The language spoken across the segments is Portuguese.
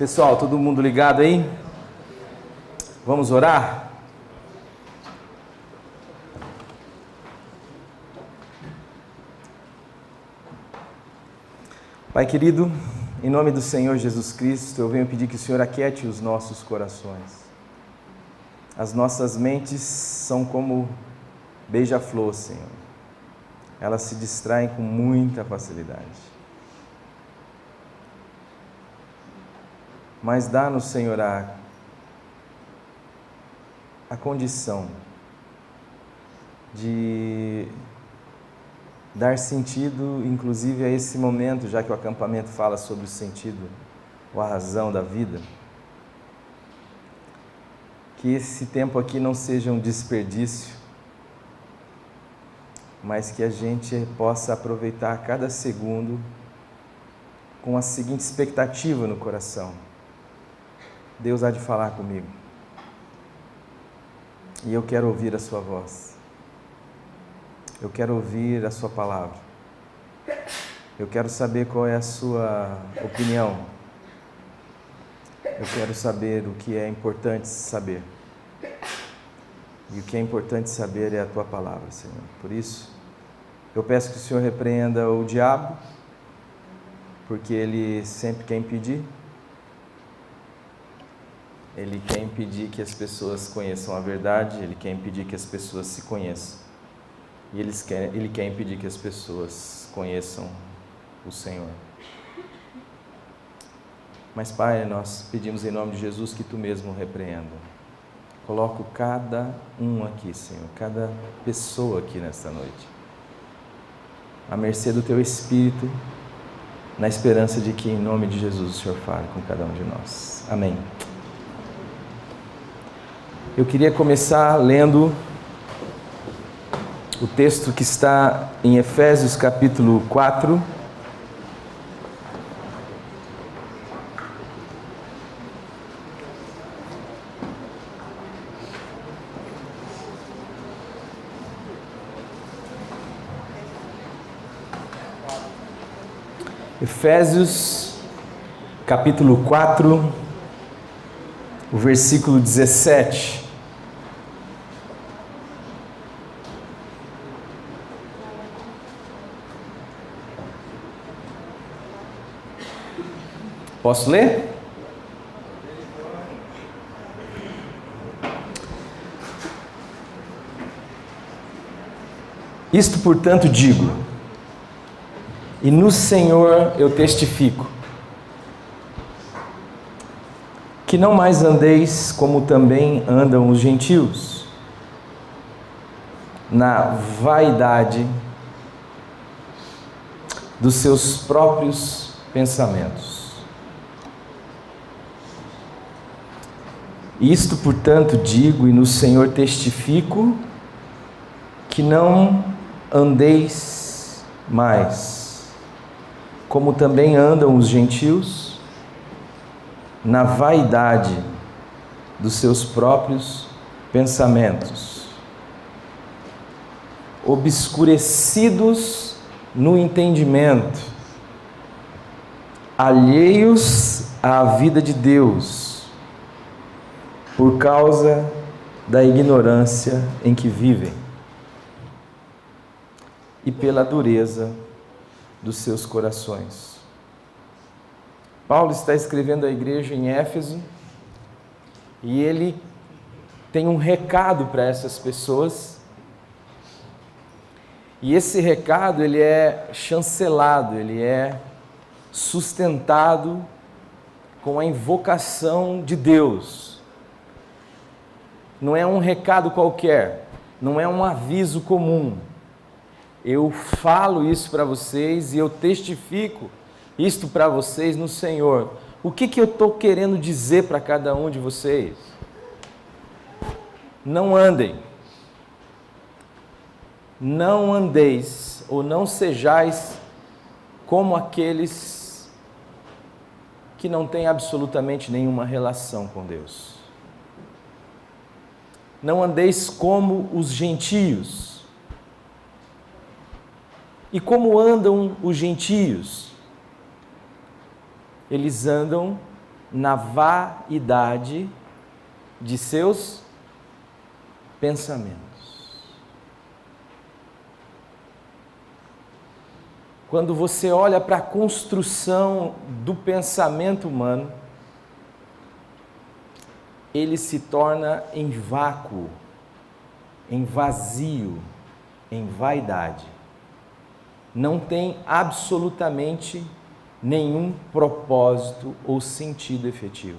Pessoal, todo mundo ligado aí? Vamos orar? Pai querido, em nome do Senhor Jesus Cristo, eu venho pedir que o Senhor aquiete os nossos corações. As nossas mentes são como beija-flor, Senhor. Elas se distraem com muita facilidade. Mas dá-nos, Senhor, a condição de dar sentido, inclusive, a esse momento, já que o acampamento fala sobre o sentido, ou a razão da vida. Que esse tempo aqui não seja um desperdício, mas que a gente possa aproveitar cada segundo com a seguinte expectativa no coração: Deus há de falar comigo, e eu quero ouvir a sua voz, eu quero ouvir a sua palavra, eu quero saber qual é a sua opinião, eu quero saber o que é importante saber, e o que é importante saber é a tua palavra, Senhor. Por isso, eu peço que o Senhor repreenda o diabo, porque ele sempre quer impedir. Ele quer impedir que as pessoas conheçam a verdade, ele quer impedir que as pessoas se conheçam. E ele quer impedir que as pessoas conheçam o Senhor. Mas, Pai, nós pedimos em nome de Jesus que Tu mesmo repreenda. Coloco cada um aqui, Senhor, cada pessoa aqui nesta noite, à mercê do Teu Espírito, na esperança de que, em nome de Jesus, o Senhor fale com cada um de nós. Amém. Eu queria começar lendo o texto que está em Efésios capítulo 4. Efésios capítulo 4, o versículo 17. Posso ler? Isto, portanto, digo, e no Senhor eu testifico, que não mais andeis como também andam os gentios, na vaidade dos seus próprios pensamentos. Isto, portanto, digo e no Senhor testifico, que não andeis mais, como também andam os gentios, na vaidade dos seus próprios pensamentos, obscurecidos no entendimento, alheios à vida de Deus, por causa da ignorância em que vivem e pela dureza dos seus corações. Paulo está escrevendo à igreja em Éfeso e ele tem um recado para essas pessoas, e esse recado ele é chancelado, ele é sustentado com a invocação de Deus. Não é um recado qualquer, não é um aviso comum. Eu falo isso para vocês e eu testifico isto para vocês no Senhor. O que eu estou querendo dizer para cada um de vocês? Não andem. Não andeis ou não sejais como aqueles que não têm absolutamente nenhuma relação com Deus. Não andeis como os gentios. E como andam os gentios? Eles andam na vaidade de seus pensamentos. Quando você olha para a construção do pensamento humano, ele se torna em vácuo, em vazio, em vaidade. Não tem absolutamente nenhum propósito ou sentido efetivo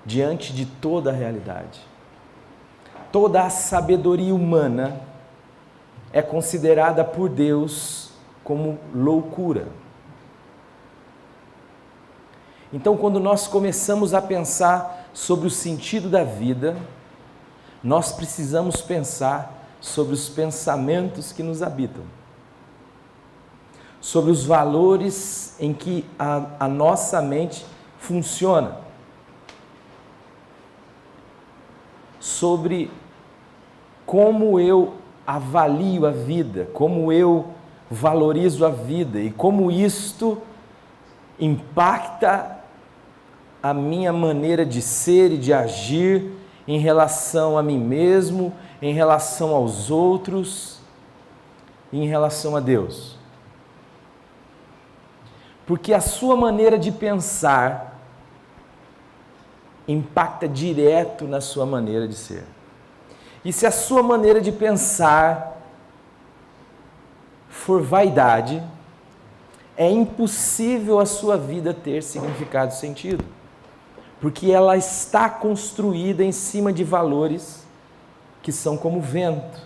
diante de toda a realidade. Toda a sabedoria humana é considerada por Deus como loucura. Então, quando nós começamos a pensar sobre o sentido da vida, nós precisamos pensar sobre os pensamentos que nos habitam, sobre os valores em que a nossa mente funciona, sobre como eu avalio a vida, como eu valorizo a vida e como isto impacta a minha maneira de ser e de agir em relação a mim mesmo, em relação aos outros e em relação a Deus. Porque a sua maneira de pensar impacta direto na sua maneira de ser. E se a sua maneira de pensar for vaidade, é impossível a sua vida ter significado e sentido. Porque ela está construída em cima de valores que são como vento,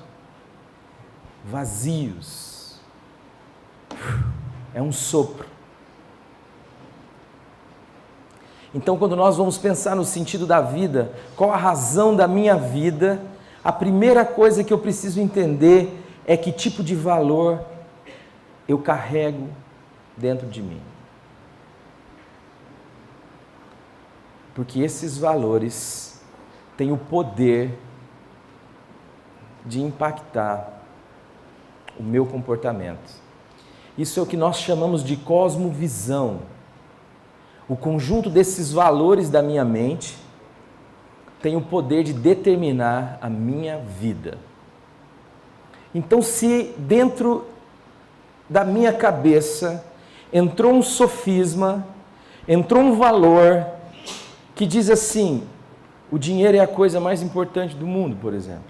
vazios. É um sopro. Então, quando nós vamos pensar no sentido da vida, qual a razão da minha vida, a primeira coisa que eu preciso entender é que tipo de valor eu carrego dentro de mim. Porque esses valores têm o poder de impactar o meu comportamento. Isso é o que nós chamamos de cosmovisão. O conjunto desses valores da minha mente tem o poder de determinar a minha vida. Então, se dentro da minha cabeça entrou um sofisma, entrou um valor que diz assim: o dinheiro é a coisa mais importante do mundo, por exemplo.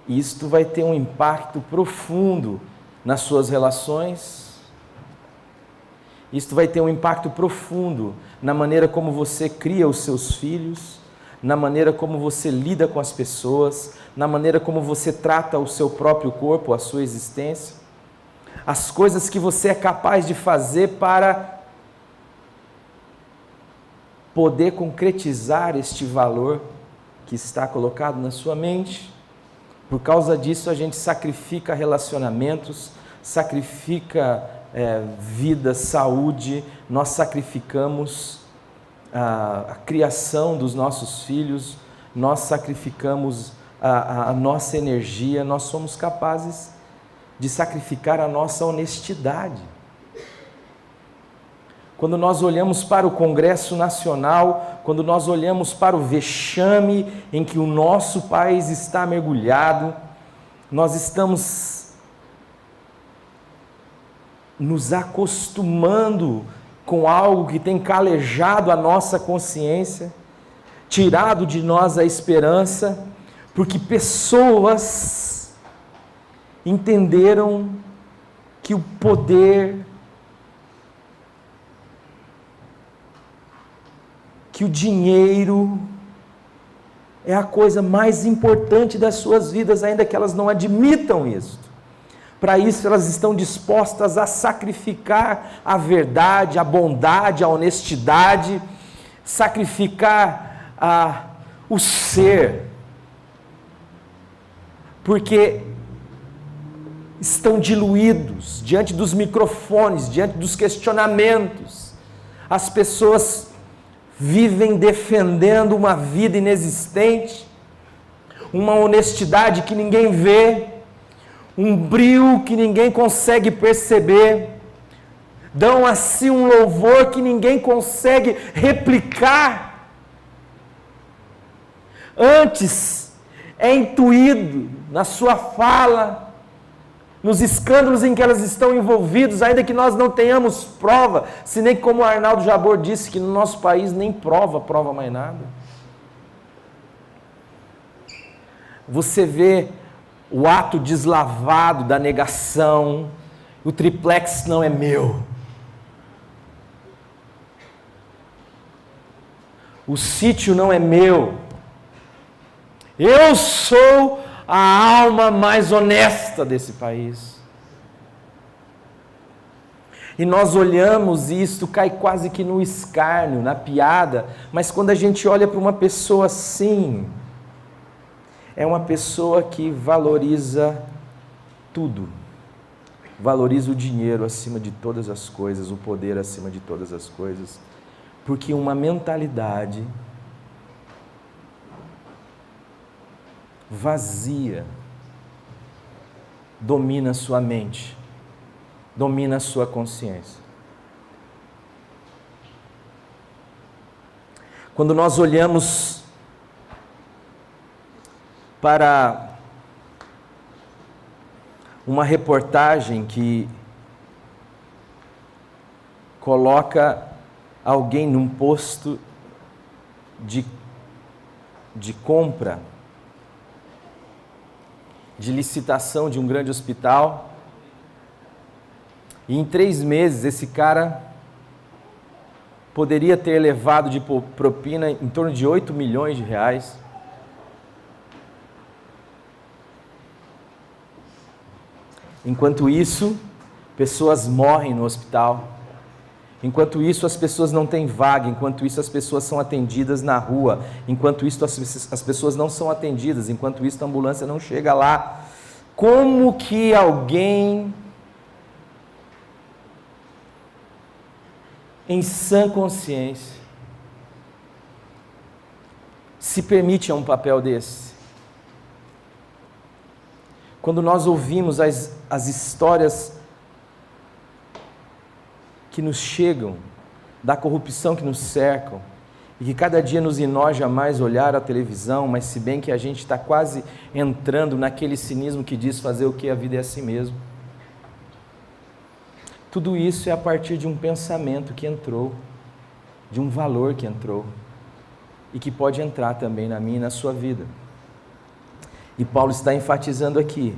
Isto vai ter um impacto profundo nas suas relações. Isto vai ter um impacto profundo na maneira como você cria os seus filhos, na maneira como você lida com as pessoas, na maneira como você trata o seu próprio corpo, a sua existência, as coisas que você é capaz de fazer para poder concretizar este valor que está colocado na sua mente. Por causa disso, a gente sacrifica relacionamentos, sacrifica vida, saúde, nós sacrificamos a criação dos nossos filhos, nós sacrificamos a nossa energia, nós somos capazes de sacrificar a nossa honestidade. Quando nós olhamos para o Congresso Nacional, quando nós olhamos para o vexame em que o nosso país está mergulhado, nós estamos nos acostumando com algo que tem calejado a nossa consciência, tirado de nós a esperança, porque pessoas entenderam que o poder, que o dinheiro é a coisa mais importante das suas vidas, ainda que elas não admitam isso. Para isso, elas estão dispostas a sacrificar a verdade, a bondade, a honestidade, sacrificar o ser, porque estão diluídos diante dos microfones, diante dos questionamentos. As pessoas vivem defendendo uma vida inexistente, uma honestidade que ninguém vê, um brilho que ninguém consegue perceber, dão a si um louvor que ninguém consegue replicar. Antes, é intuído na sua fala, nos escândalos em que elas estão envolvidas, ainda que nós não tenhamos prova, se nem como o Arnaldo Jabor disse, que no nosso país nem prova mais nada. Você vê o ato deslavado da negação, o triplex não é meu. O sítio não é meu. Eu sou a alma mais honesta desse país. E nós olhamos e isto cai quase que no escárnio, na piada, mas quando a gente olha para uma pessoa assim, é uma pessoa que valoriza tudo. Valoriza o dinheiro acima de todas as coisas, o poder acima de todas as coisas, porque uma mentalidade vazia domina a sua mente, domina a sua consciência. Quando nós olhamos para uma reportagem que coloca alguém num posto de compra, de licitação de um grande hospital, e em 3 meses esse cara poderia ter levado de propina em torno de 8 milhões de reais. Enquanto isso, pessoas morrem no hospital. Enquanto isso, as pessoas não têm vaga. Enquanto isso, as pessoas são atendidas na rua. Enquanto isso, as pessoas não são atendidas. Enquanto isso, a ambulância não chega lá. Como que alguém em sã consciência se permite a um papel desse? Quando nós ouvimos as histórias que nos chegam, da corrupção que nos cercam, e que cada dia nos enoja mais olhar a televisão, mas se bem que a gente está quase entrando naquele cinismo que diz fazer o que a vida é assim mesmo. Tudo isso é a partir de um pensamento que entrou, de um valor que entrou, e que pode entrar também na minha e na sua vida. E Paulo está enfatizando aqui.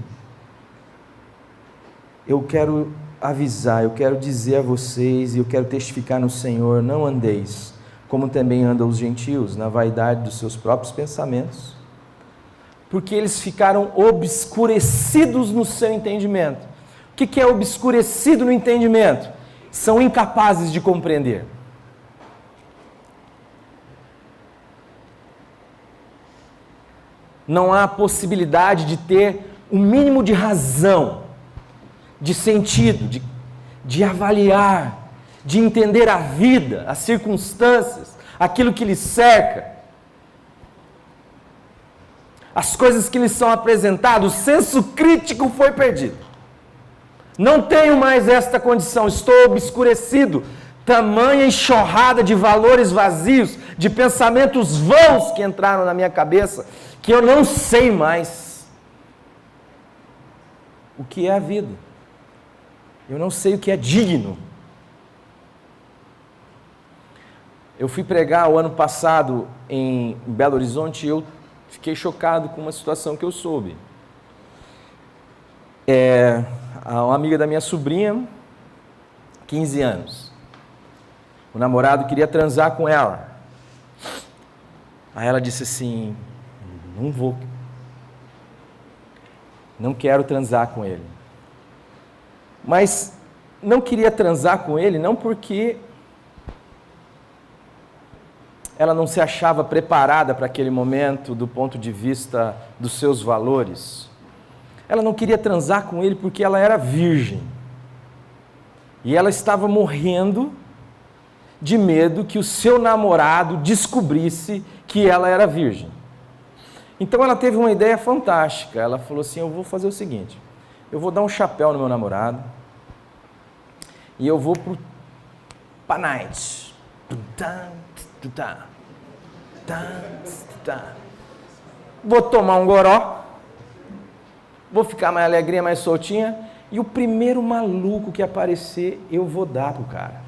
Eu quero avisar, eu quero dizer a vocês, e eu quero testificar no Senhor, não andeis, como também andam os gentios, na vaidade dos seus próprios pensamentos, porque eles ficaram obscurecidos no seu entendimento. O que é obscurecido no entendimento? São incapazes de compreender. Não há possibilidade de ter o mínimo de razão, de sentido, de avaliar, de entender a vida, as circunstâncias, aquilo que lhes cerca, as coisas que lhes são apresentadas. O senso crítico foi perdido. Não tenho mais esta condição, estou obscurecido. Tamanha enxurrada de valores vazios, de pensamentos vãos que entraram na minha cabeça, que eu não sei mais o que é a vida. Eu não sei o que é digno. Eu fui pregar o ano passado em Belo Horizonte e eu fiquei chocado com uma situação que eu soube. Uma amiga da minha sobrinha, 15 anos. O namorado queria transar com ela. Aí ela disse assim: não vou. Não quero transar com ele. Mas não queria transar com ele não porque ela não se achava preparada para aquele momento do ponto de vista dos seus valores. Ela não queria transar com ele porque ela era virgem. E ela estava morrendo de medo que o seu namorado descobrisse que ela era virgem. Então ela teve uma ideia fantástica. Ela falou assim: eu vou fazer o seguinte, eu vou dar um chapéu no meu namorado, e eu vou pra night. Vou tomar um goró, vou ficar mais alegrinha, mais soltinha, e o primeiro maluco que aparecer, eu vou dar pro cara.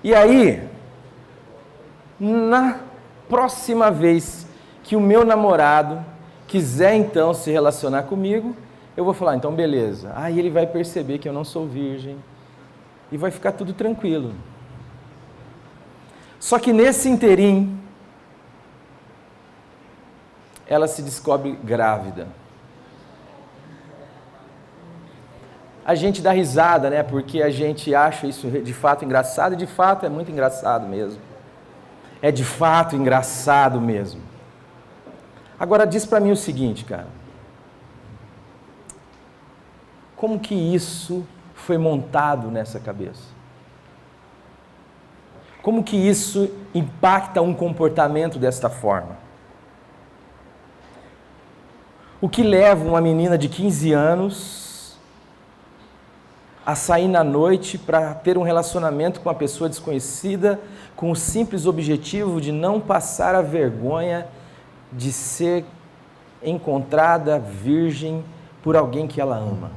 E aí, na próxima vez que o meu namorado quiser então se relacionar comigo, eu vou falar, então beleza. Aí ele vai perceber que eu não sou virgem e vai ficar tudo tranquilo. Só que nesse interim, ela se descobre grávida. A gente dá risada, né? Porque a gente acha isso de fato engraçado, e de fato é muito engraçado mesmo. É de fato engraçado mesmo. Agora diz para mim o seguinte, cara. Como que isso foi montado nessa cabeça? Como que isso impacta um comportamento desta forma? O que leva uma menina de 15 anos a sair na noite para ter um relacionamento com uma pessoa desconhecida com o simples objetivo de não passar a vergonha de ser encontrada virgem por alguém que ela ama?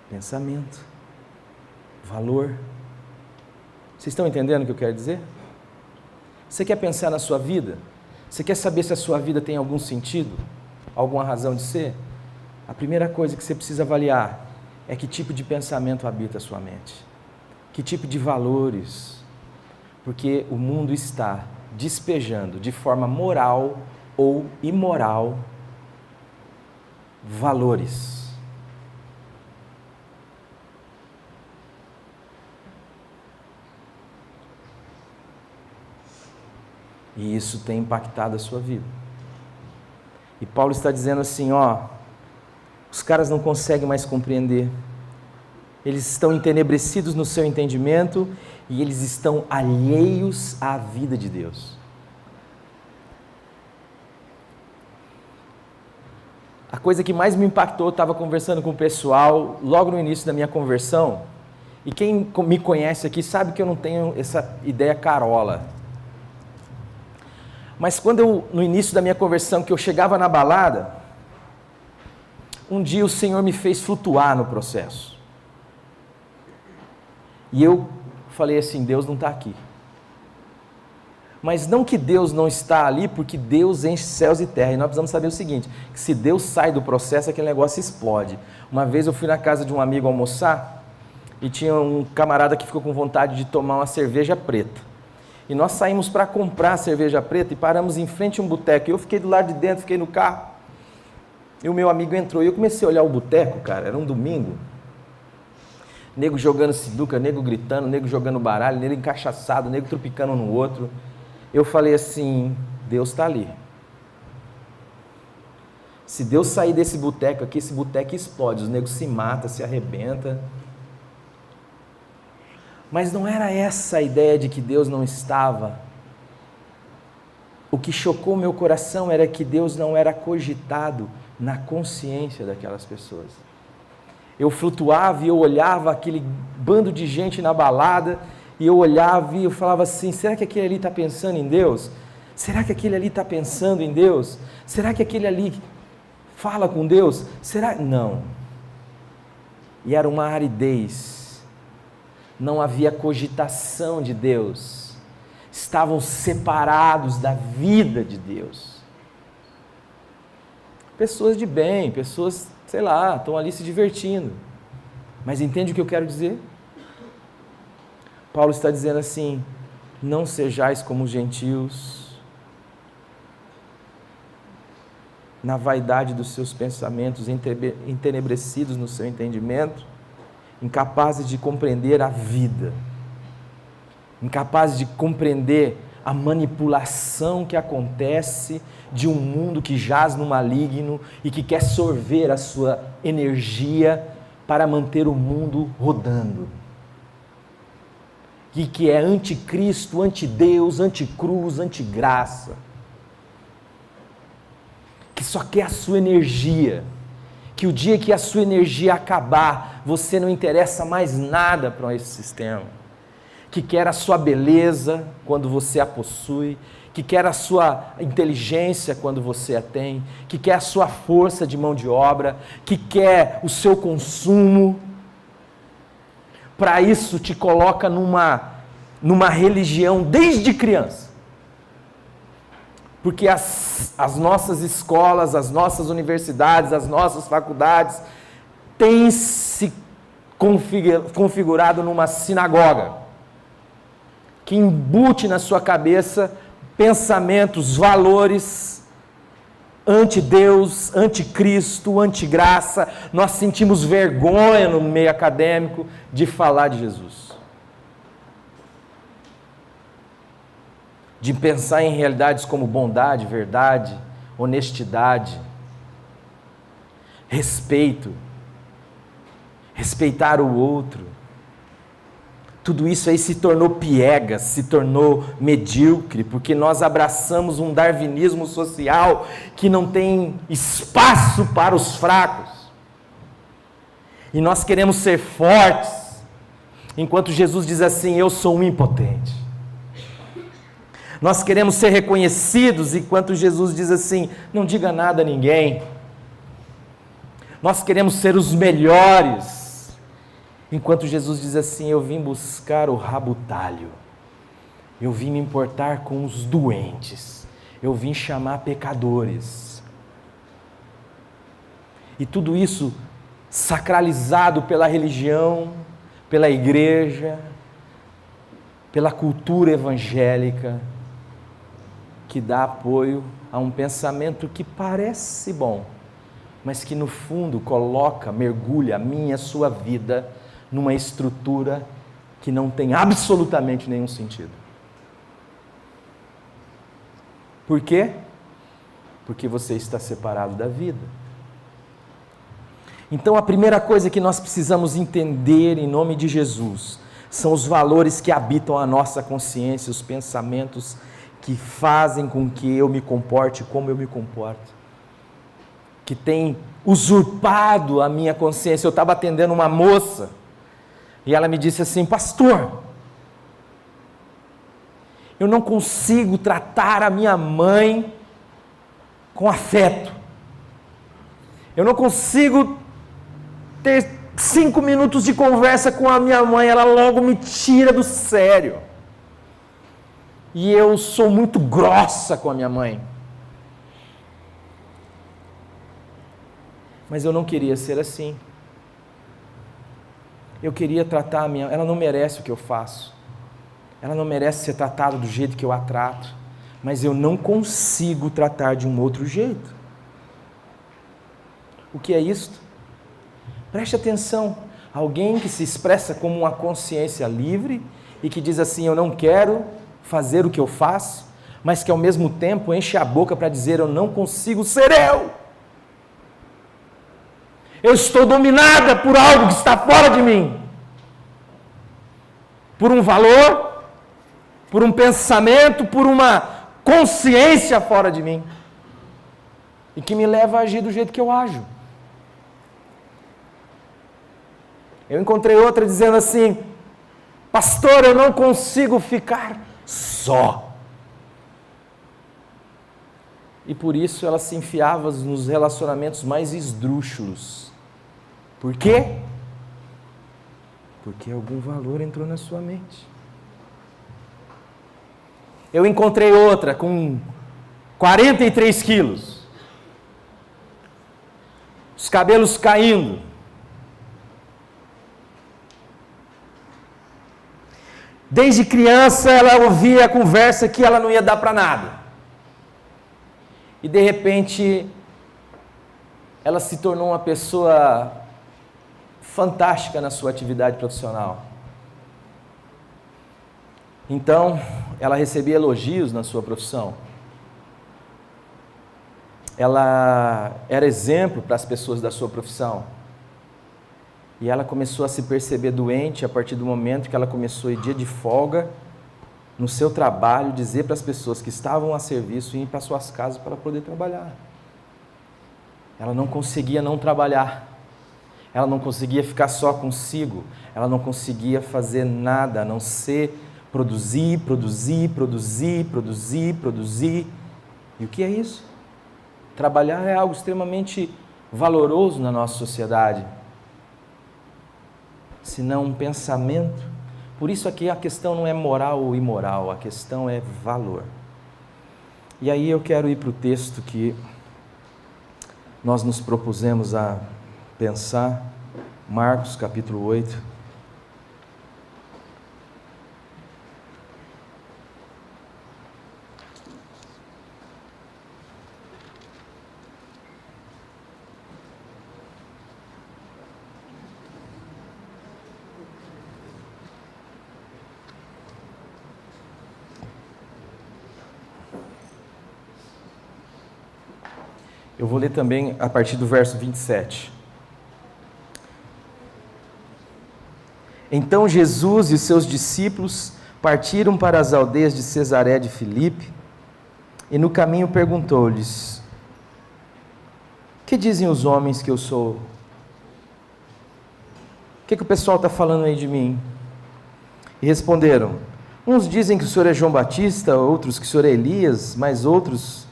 Pensamento, valor. Vocês estão entendendo o que eu quero dizer? Você quer pensar na sua vida? Você quer saber se a sua vida tem algum sentido? Alguma razão de ser? A primeira coisa que você precisa avaliar é que tipo de pensamento habita a sua mente. Que tipo de valores. Porque o mundo está despejando de forma moral ou imoral valores. E isso tem impactado a sua vida. E Paulo está dizendo assim, os caras não conseguem mais compreender. Eles estão entenebrecidos no seu entendimento e eles estão alheios à vida de Deus. A coisa que mais me impactou, eu estava conversando com o pessoal logo no início da minha conversão, e quem me conhece aqui sabe que eu não tenho essa ideia carola. Mas quando no início da minha conversão, que eu chegava na balada, um dia o Senhor me fez flutuar no processo. E eu falei assim, Deus não está aqui. Mas não que Deus não está ali, porque Deus enche céus e terra. E nós precisamos saber o seguinte, que se Deus sai do processo, aquele negócio explode. Uma vez eu fui na casa de um amigo almoçar, e tinha um camarada que ficou com vontade de tomar uma cerveja preta. E nós saímos para comprar a cerveja preta e paramos em frente a um boteco. Eu fiquei do lado de dentro, fiquei no carro. E o meu amigo entrou. E eu comecei a olhar o boteco, cara, era um domingo. Nego jogando sinuca, nego gritando, nego jogando baralho, nego encaixaçado, nego tropicando um no outro. Eu falei assim, Deus está ali. Se Deus sair desse boteco aqui, esse boteco explode. Os negros se matam, se arrebentam. Mas não era essa a ideia de que Deus não estava. O que chocou meu coração era que Deus não era cogitado na consciência daquelas pessoas. Eu flutuava e eu olhava aquele bando de gente na balada, e eu olhava e eu falava assim, será que aquele ali está pensando em Deus? Será que aquele ali está pensando em Deus? Será que aquele ali fala com Deus? Será? Não. E era uma aridez. Não havia cogitação de Deus, estavam separados da vida de Deus. Pessoas de bem, pessoas, sei lá, estão ali se divertindo. Mas entende o que eu quero dizer? Paulo está dizendo assim, não sejais como os gentios, na vaidade dos seus pensamentos, entenebrecidos no seu entendimento, incapazes de compreender a vida, incapazes de compreender a manipulação que acontece de um mundo que jaz no maligno e que quer sorver a sua energia para manter o mundo rodando. e que é anticristo, antideus, anticruz, antigraça, que só quer a sua energia, que o dia que a sua energia acabar, você não interessa mais nada para esse sistema, que quer a sua beleza quando você a possui, que quer a sua inteligência quando você a tem, que quer a sua força de mão de obra, que quer o seu consumo. Para isso te coloca numa religião desde criança. Porque as nossas escolas, as nossas universidades, as nossas faculdades têm se configurado numa sinagoga que embute na sua cabeça pensamentos, valores anti-Deus, anticristo, antigraça. Nós sentimos vergonha no meio acadêmico de falar de Jesus, de pensar em realidades como bondade, verdade, honestidade, respeito, respeitar o outro. Tudo isso aí se tornou piegas, se tornou medíocre, porque nós abraçamos um darwinismo social que não tem espaço para os fracos. E nós queremos ser fortes, enquanto Jesus diz assim: eu sou um impotente. Nós queremos ser reconhecidos, enquanto Jesus diz assim: não diga nada a ninguém. Nós queremos ser os melhores, enquanto Jesus diz assim: eu vim buscar o rabutalho, eu vim me importar com os doentes, eu vim chamar pecadores. E tudo isso sacralizado pela religião, pela igreja, pela cultura evangélica, que dá apoio a um pensamento que parece bom, mas que no fundo mergulha a minha e a sua vida numa estrutura que não tem absolutamente nenhum sentido. Por quê? Porque você está separado da vida. Então a primeira coisa que nós precisamos entender em nome de Jesus são os valores que habitam a nossa consciência, os pensamentos que fazem com que eu me comporte como eu me comporto, que tem usurpado a minha consciência. Eu estava atendendo uma moça e ela me disse assim: pastor, eu não consigo tratar a minha mãe com afeto, eu não consigo ter 5 minutos de conversa com a minha mãe, ela logo me tira do sério, e eu sou muito grossa com a minha mãe. Mas eu não queria ser assim. Eu queria tratar a minha... Ela não merece o que eu faço. Ela não merece ser tratada do jeito que eu a trato. Mas eu não consigo tratar de um outro jeito. O que é isto? Preste atenção. Alguém que se expressa como uma consciência livre e que diz assim: eu não quero fazer o que eu faço, mas que ao mesmo tempo enche a boca para dizer: eu não consigo ser eu. Eu estou dominada por algo que está fora de mim, por um valor, por um pensamento, por uma consciência fora de mim, e que me leva a agir do jeito que eu ajo. Eu encontrei outra dizendo assim: pastor, eu não consigo ficar só. E por isso ela se enfiava nos relacionamentos mais esdrúxulos. Por quê? Porque algum valor entrou na sua mente. Eu encontrei outra com 43 quilos, os cabelos caindo, desde criança ela ouvia a conversa que ela não ia dar para nada, e de repente ela se tornou uma pessoa fantástica na sua atividade profissional. Então, ela recebia elogios na sua profissão. Ela era exemplo para as pessoas da sua profissão. E ela começou a se perceber doente a partir do momento que ela começou a ir dia de folga, no seu trabalho, dizer para as pessoas que estavam a serviço ir para suas casas para poder trabalhar. Ela não conseguia não trabalhar. Ela não conseguia ficar só consigo. Ela não conseguia fazer nada a não ser produzir. E o que é isso? Trabalhar é algo extremamente valoroso na nossa sociedade. Se não um pensamento. Por isso aqui a questão não é moral ou imoral, a questão é valor. E aí eu quero ir para o texto que nós nos propusemos a pensar, Marcos capítulo 8. Eu vou ler também a partir do verso 27. Então Jesus e os seus discípulos partiram para as aldeias de Cesaré de Filipe, e no caminho perguntou-lhes: que dizem os homens que eu sou? O que o pessoal está falando aí de mim? E responderam: uns dizem que o senhor é João Batista, outros que o senhor é Elias, mas outros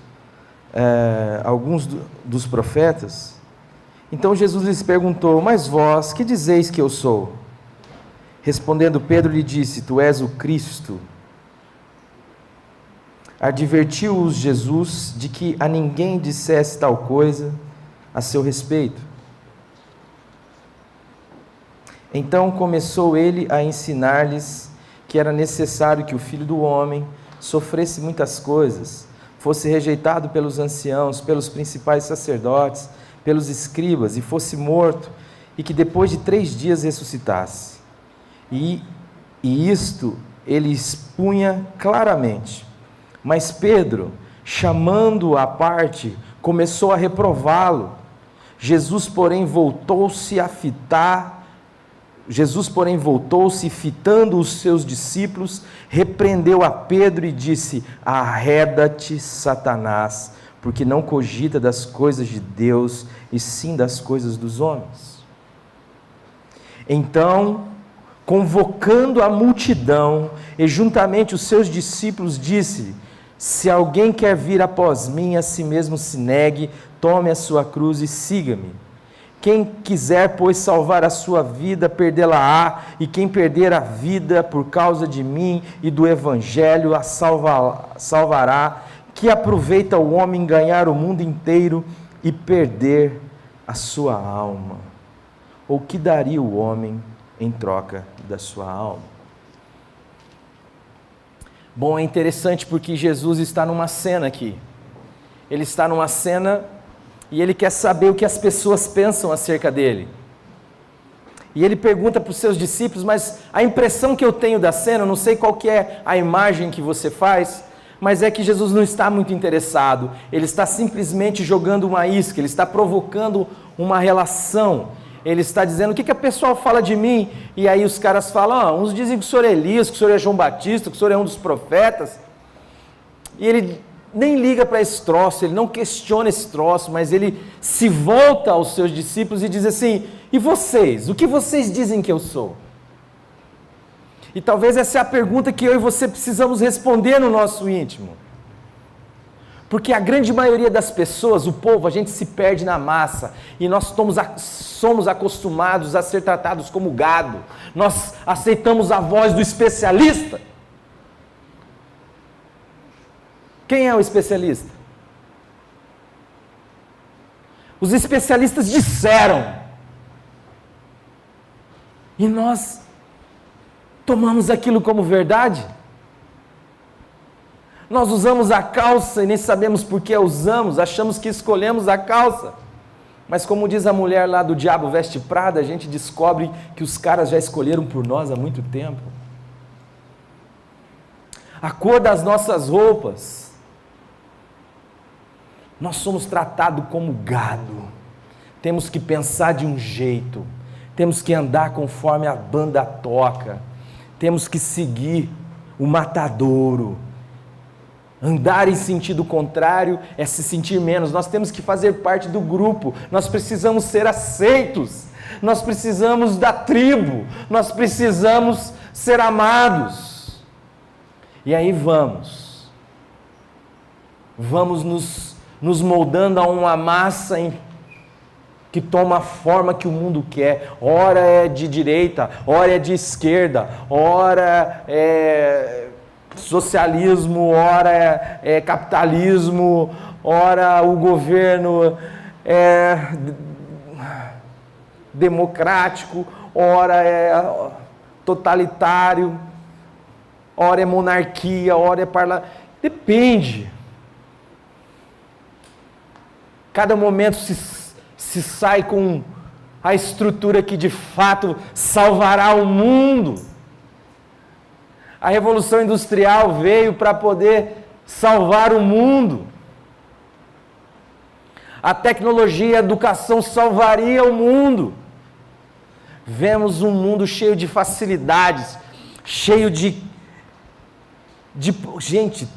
alguns dos profetas. Então Jesus lhes perguntou: mas vós, que dizeis que eu sou? Respondendo Pedro lhe disse: tu és o Cristo. Advertiu-os Jesus de que a ninguém dissesse tal coisa a seu respeito. Então começou ele a ensinar-lhes que era necessário que o Filho do Homem sofresse muitas coisas, fosse rejeitado pelos anciãos, pelos principais sacerdotes, pelos escribas, e fosse morto, e que depois de 3 dias ressuscitasse. E isto ele expunha claramente. Mas Pedro, chamando-o à parte, começou a reprová-lo. Jesus, porém, voltou-se e fitando os seus discípulos, repreendeu a Pedro e disse: arreda-te, Satanás, porque não cogita das coisas de Deus, e sim das coisas dos homens. Então, convocando a multidão, e juntamente os seus discípulos, disse-lhe: se alguém quer vir após mim, a si mesmo se negue, tome a sua cruz e siga-me. Quem quiser, pois, salvar a sua vida, perdê-la-á, e quem perder a vida por causa de mim e do Evangelho, a salvará. Que aproveita o homem ganhar o mundo inteiro e perder a sua alma? Ou que daria o homem em troca da sua alma? Bom, é interessante porque Jesus está numa cena aqui. Ele está numa cena e ele quer saber o que as pessoas pensam acerca dele. E ele pergunta para os seus discípulos: mas a impressão que eu tenho da cena, eu não sei qual que é a imagem que você faz, mas é que Jesus não está muito interessado. Ele está simplesmente jogando uma isca, ele está provocando uma relação. Ele está dizendo: o que a pessoa fala de mim? E aí os caras falam: uns dizem que o senhor é Elias, que o senhor é João Batista, que o senhor é um dos profetas. E ele nem liga para esse troço, ele não questiona esse troço, mas ele se volta aos seus discípulos e diz assim: e vocês? O que vocês dizem que eu sou? E talvez essa é a pergunta que eu e você precisamos responder no nosso íntimo. Porque a grande maioria das pessoas, o povo, a gente se perde na massa, e nós somos acostumados a ser tratados como gado. Nós aceitamos a voz do especialista. Quem é o especialista? Os especialistas disseram. E nós tomamos aquilo como verdade. Nós usamos a calça e nem sabemos por que a usamos, achamos que escolhemos a calça. Mas como diz a mulher lá do Diabo Veste Prada, a gente descobre que os caras já escolheram por nós há muito tempo. A cor das nossas roupas. Nós somos tratados como gado. Temos que pensar de um jeito. temos que andar conforme a banda toca, temos que seguir o matadouro. Andar em sentido contrário é se sentir menos. Nós temos que fazer parte do grupo, nós precisamos ser aceitos, nós precisamos da tribo, nós precisamos ser amados. E aí vamos nos moldando a uma massa que toma a forma que o mundo quer. Ora é de direita, ora é de esquerda, ora é socialismo, ora é capitalismo, ora o governo é democrático, ora é totalitário, ora é monarquia, ora é parlamento. Depende. Cada momento se sai com a estrutura que de fato salvará o mundo. A Revolução Industrial veio para poder salvar o mundo. A tecnologia e a educação salvaria o mundo. Vemos um mundo cheio de facilidades, cheio de gente,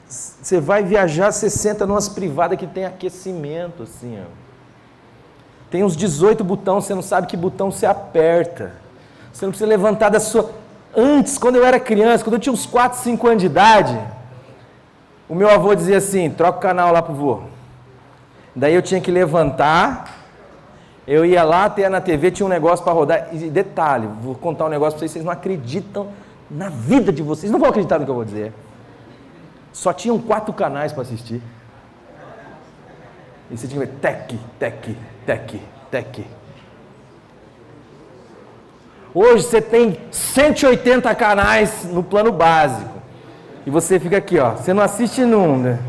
você vai viajar, você senta numas privadas que tem aquecimento, assim, ó. Tem uns 18 botões, você não sabe que botão você aperta. Você não precisa levantar da sua... Antes, quando eu era criança, quando eu tinha uns 4, 5 anos de idade, o meu avô dizia assim, troca o canal lá pro vô. Daí eu tinha que levantar, eu ia lá, até na TV, tinha um negócio para rodar. E detalhe, vou contar um negócio para vocês não acreditam na vida de vocês, não vão acreditar no que eu vou dizer. Só tinham 4 canais para assistir. E você tinha que ver tec, tec, tec, tec. Hoje você tem 180 canais no plano básico. E você fica aqui, ó. Você não assiste num, né?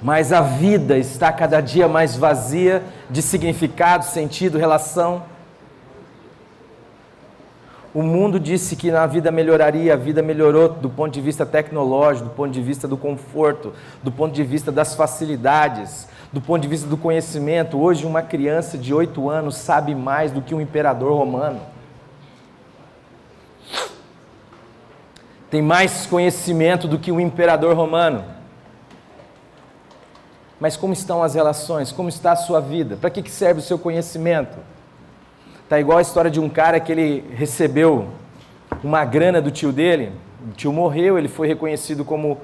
Mas a vida está cada dia mais vazia de significado, sentido, relação. O mundo disse que a vida melhoraria, a vida melhorou do ponto de vista tecnológico, do ponto de vista do conforto, do ponto de vista das facilidades, do ponto de vista do conhecimento. Hoje uma criança de 8 anos sabe mais do que um imperador romano. Tem mais conhecimento do que um imperador romano. Mas como estão as relações? Como está a sua vida? Para que serve o seu conhecimento? Está igual a história de um cara que ele recebeu uma grana do tio dele. O tio morreu, ele foi reconhecido como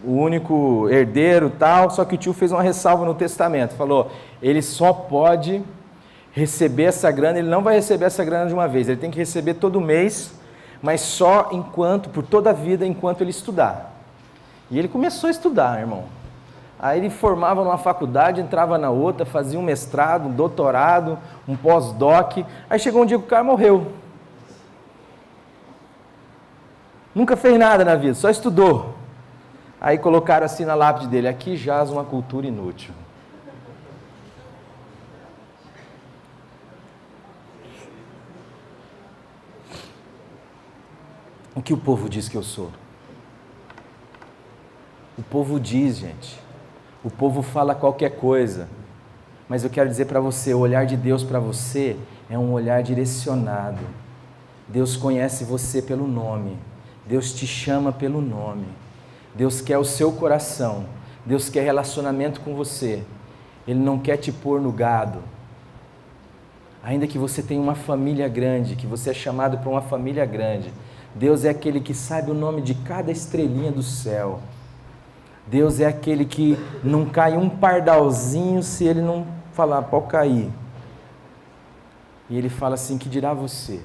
o único herdeiro tal, só que o tio fez uma ressalva no testamento. Falou, ele só pode receber essa grana, ele não vai receber essa grana de uma vez, ele tem que receber todo mês, mas só por toda a vida, enquanto ele estudar. E ele começou a estudar, irmão. Aí ele formava numa faculdade, entrava na outra, fazia um mestrado, um doutorado, um pós-doc. Aí chegou um dia que o cara morreu. Nunca fez nada na vida, só estudou. Aí colocaram assim na lápide dele, aqui jaz uma cultura inútil. O que o povo diz que eu sou? O povo diz, gente. O povo fala qualquer coisa, mas eu quero dizer para você, o olhar de Deus para você é um olhar direcionado. Deus conhece você pelo nome, Deus te chama pelo nome, Deus quer o seu coração, Deus quer relacionamento com você, Ele não quer te pôr no gado. Ainda que você tenha uma família grande, que você é chamado para uma família grande, Deus é aquele que sabe o nome de cada estrelinha do céu. Deus é aquele que não cai um pardalzinho se Ele não falar, pode cair. E Ele fala assim, que dirá você?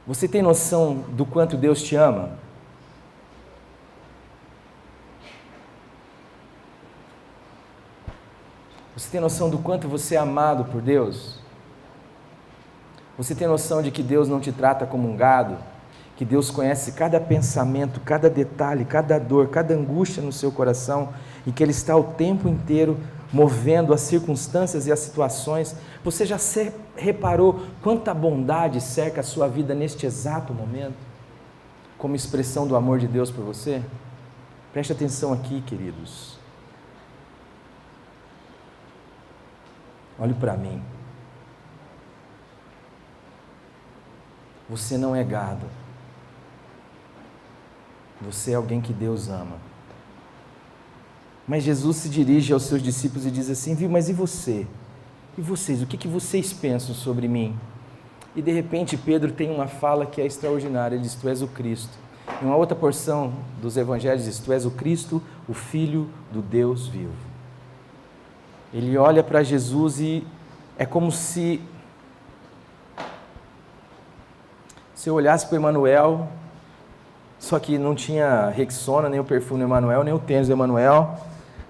Você tem noção do quanto Deus te ama? Você tem noção do quanto você é amado por Deus? Você tem noção de que Deus não te trata como um gado? Que Deus conhece cada pensamento, cada detalhe, cada dor, cada angústia no seu coração e que Ele está o tempo inteiro movendo as circunstâncias e as situações. Você já reparou quanta bondade cerca a sua vida neste exato momento? Como expressão do amor de Deus por você? Preste atenção aqui, queridos. Olhe para mim. Você não é gado. Você é alguém que Deus ama. Mas Jesus se dirige aos seus discípulos e diz assim: viu, mas e você? E vocês? O que vocês pensam sobre mim? E de repente Pedro tem uma fala que é extraordinária. Ele diz: tu és o Cristo. Em uma outra porção dos evangelhos diz: tu és o Cristo, o Filho do Deus vivo. Ele olha para Jesus e é como se eu olhasse para Emanuel, só que não tinha Rexona, nem o perfume do Emanuel, nem o tênis do Emanuel,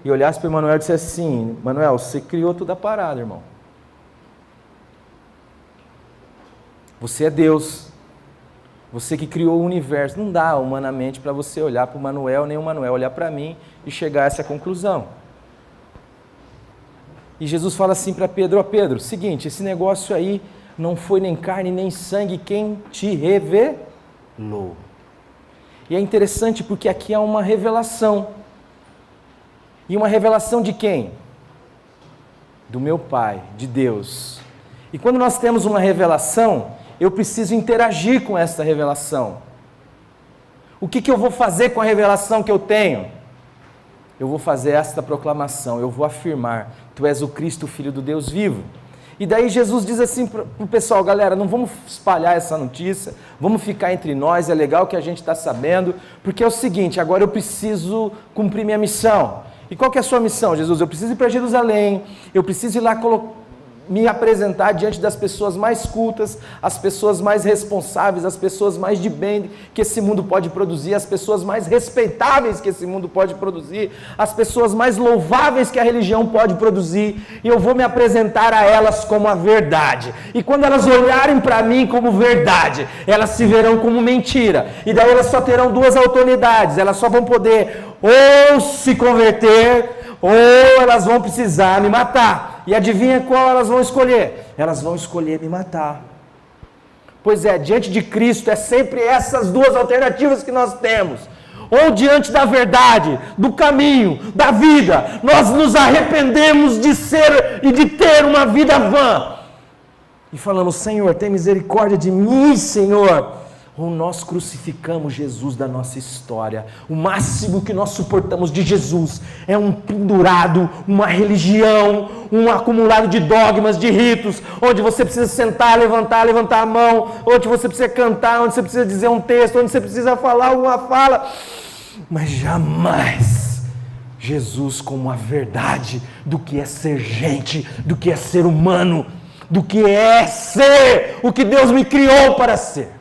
e olhasse para Emanuel e dissesse assim: Emanuel, você criou toda a parada, irmão. Você é Deus. Você que criou o universo. Não dá humanamente para você olhar para o Manuel, nem o Manuel olhar para mim e chegar a essa conclusão. E Jesus fala assim para Pedro: ó Pedro, seguinte, esse negócio aí não foi nem carne nem sangue quem te revelou. E é interessante porque aqui há uma revelação. E uma revelação de quem? Do meu Pai, de Deus. E quando nós temos uma revelação, eu preciso interagir com essa revelação. O que eu vou fazer com a revelação que eu tenho? Eu vou fazer esta proclamação, eu vou afirmar: tu és o Cristo, Filho do Deus vivo. E daí Jesus diz assim para o pessoal: galera, não vamos espalhar essa notícia, vamos ficar entre nós, é legal que a gente está sabendo, porque é o seguinte, agora eu preciso cumprir minha missão. E qual que é a sua missão, Jesus? Eu preciso ir para Jerusalém, eu preciso ir lá me apresentar diante das pessoas mais cultas, as pessoas mais responsáveis, as pessoas mais de bem que esse mundo pode produzir, as pessoas mais respeitáveis que esse mundo pode produzir, as pessoas mais louváveis que a religião pode produzir, e eu vou me apresentar a elas como a verdade. E quando elas olharem para mim como verdade, elas se verão como mentira. E daí elas só terão duas autoridades, elas só vão poder ou se converter, ou elas vão precisar me matar. E adivinha qual elas vão escolher? Elas vão escolher me matar. Pois é, diante de Cristo é sempre essas duas alternativas que nós temos. Ou diante da verdade, do caminho, da vida, nós nos arrependemos de ser e de ter uma vida vã. E falamos: Senhor, tem misericórdia de mim, Senhor. Ou nós crucificamos Jesus da nossa história. O máximo que nós suportamos de Jesus é um pendurado, uma religião, um acumulado de dogmas, de ritos, onde você precisa sentar, levantar a mão, onde você precisa cantar, onde você precisa dizer um texto, onde você precisa falar alguma fala. Mas jamais Jesus como a verdade do que é ser gente, do que é ser humano, do que é ser o que Deus me criou para ser.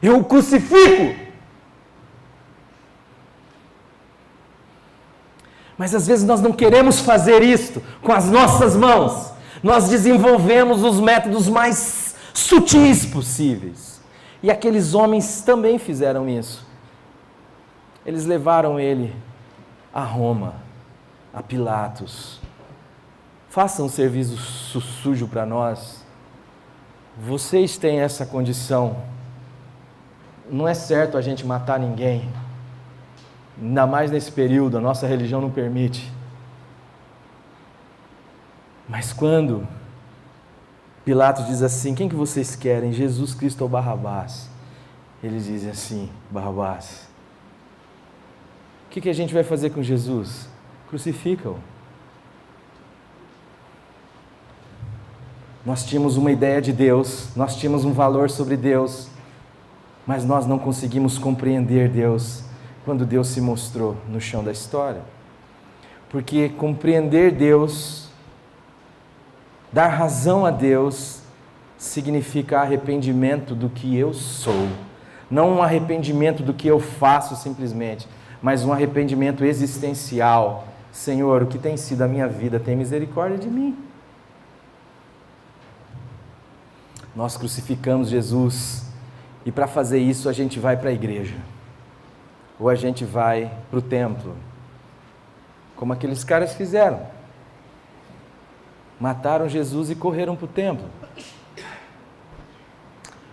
Eu o crucifico. Mas às vezes nós não queremos fazer isto com as nossas mãos. Nós desenvolvemos os métodos mais sutis possíveis. E aqueles homens também fizeram isso. Eles levaram ele a Roma, a Pilatos. Façam um serviço sujo para nós. Vocês têm essa condição. Não é certo a gente matar ninguém, ainda mais nesse período, a nossa religião não permite. Mas quando Pilatos diz assim: quem que vocês querem, Jesus Cristo ou Barrabás? Eles dizem assim: Barrabás. O que a gente vai fazer com Jesus? Crucifica-o. Nós tínhamos uma ideia de Deus, nós tínhamos um valor sobre Deus, mas nós não conseguimos compreender Deus quando Deus se mostrou no chão da história. Porque compreender Deus, dar razão a Deus, significa arrependimento do que eu sou. Não um arrependimento do que eu faço simplesmente, mas um arrependimento existencial. Senhor, o que tem sido a minha vida, tem misericórdia de mim. Nós crucificamos Jesus. E para fazer isso a gente vai para a igreja, ou a gente vai para o templo, como aqueles caras fizeram. Mataram Jesus e correram para o templo.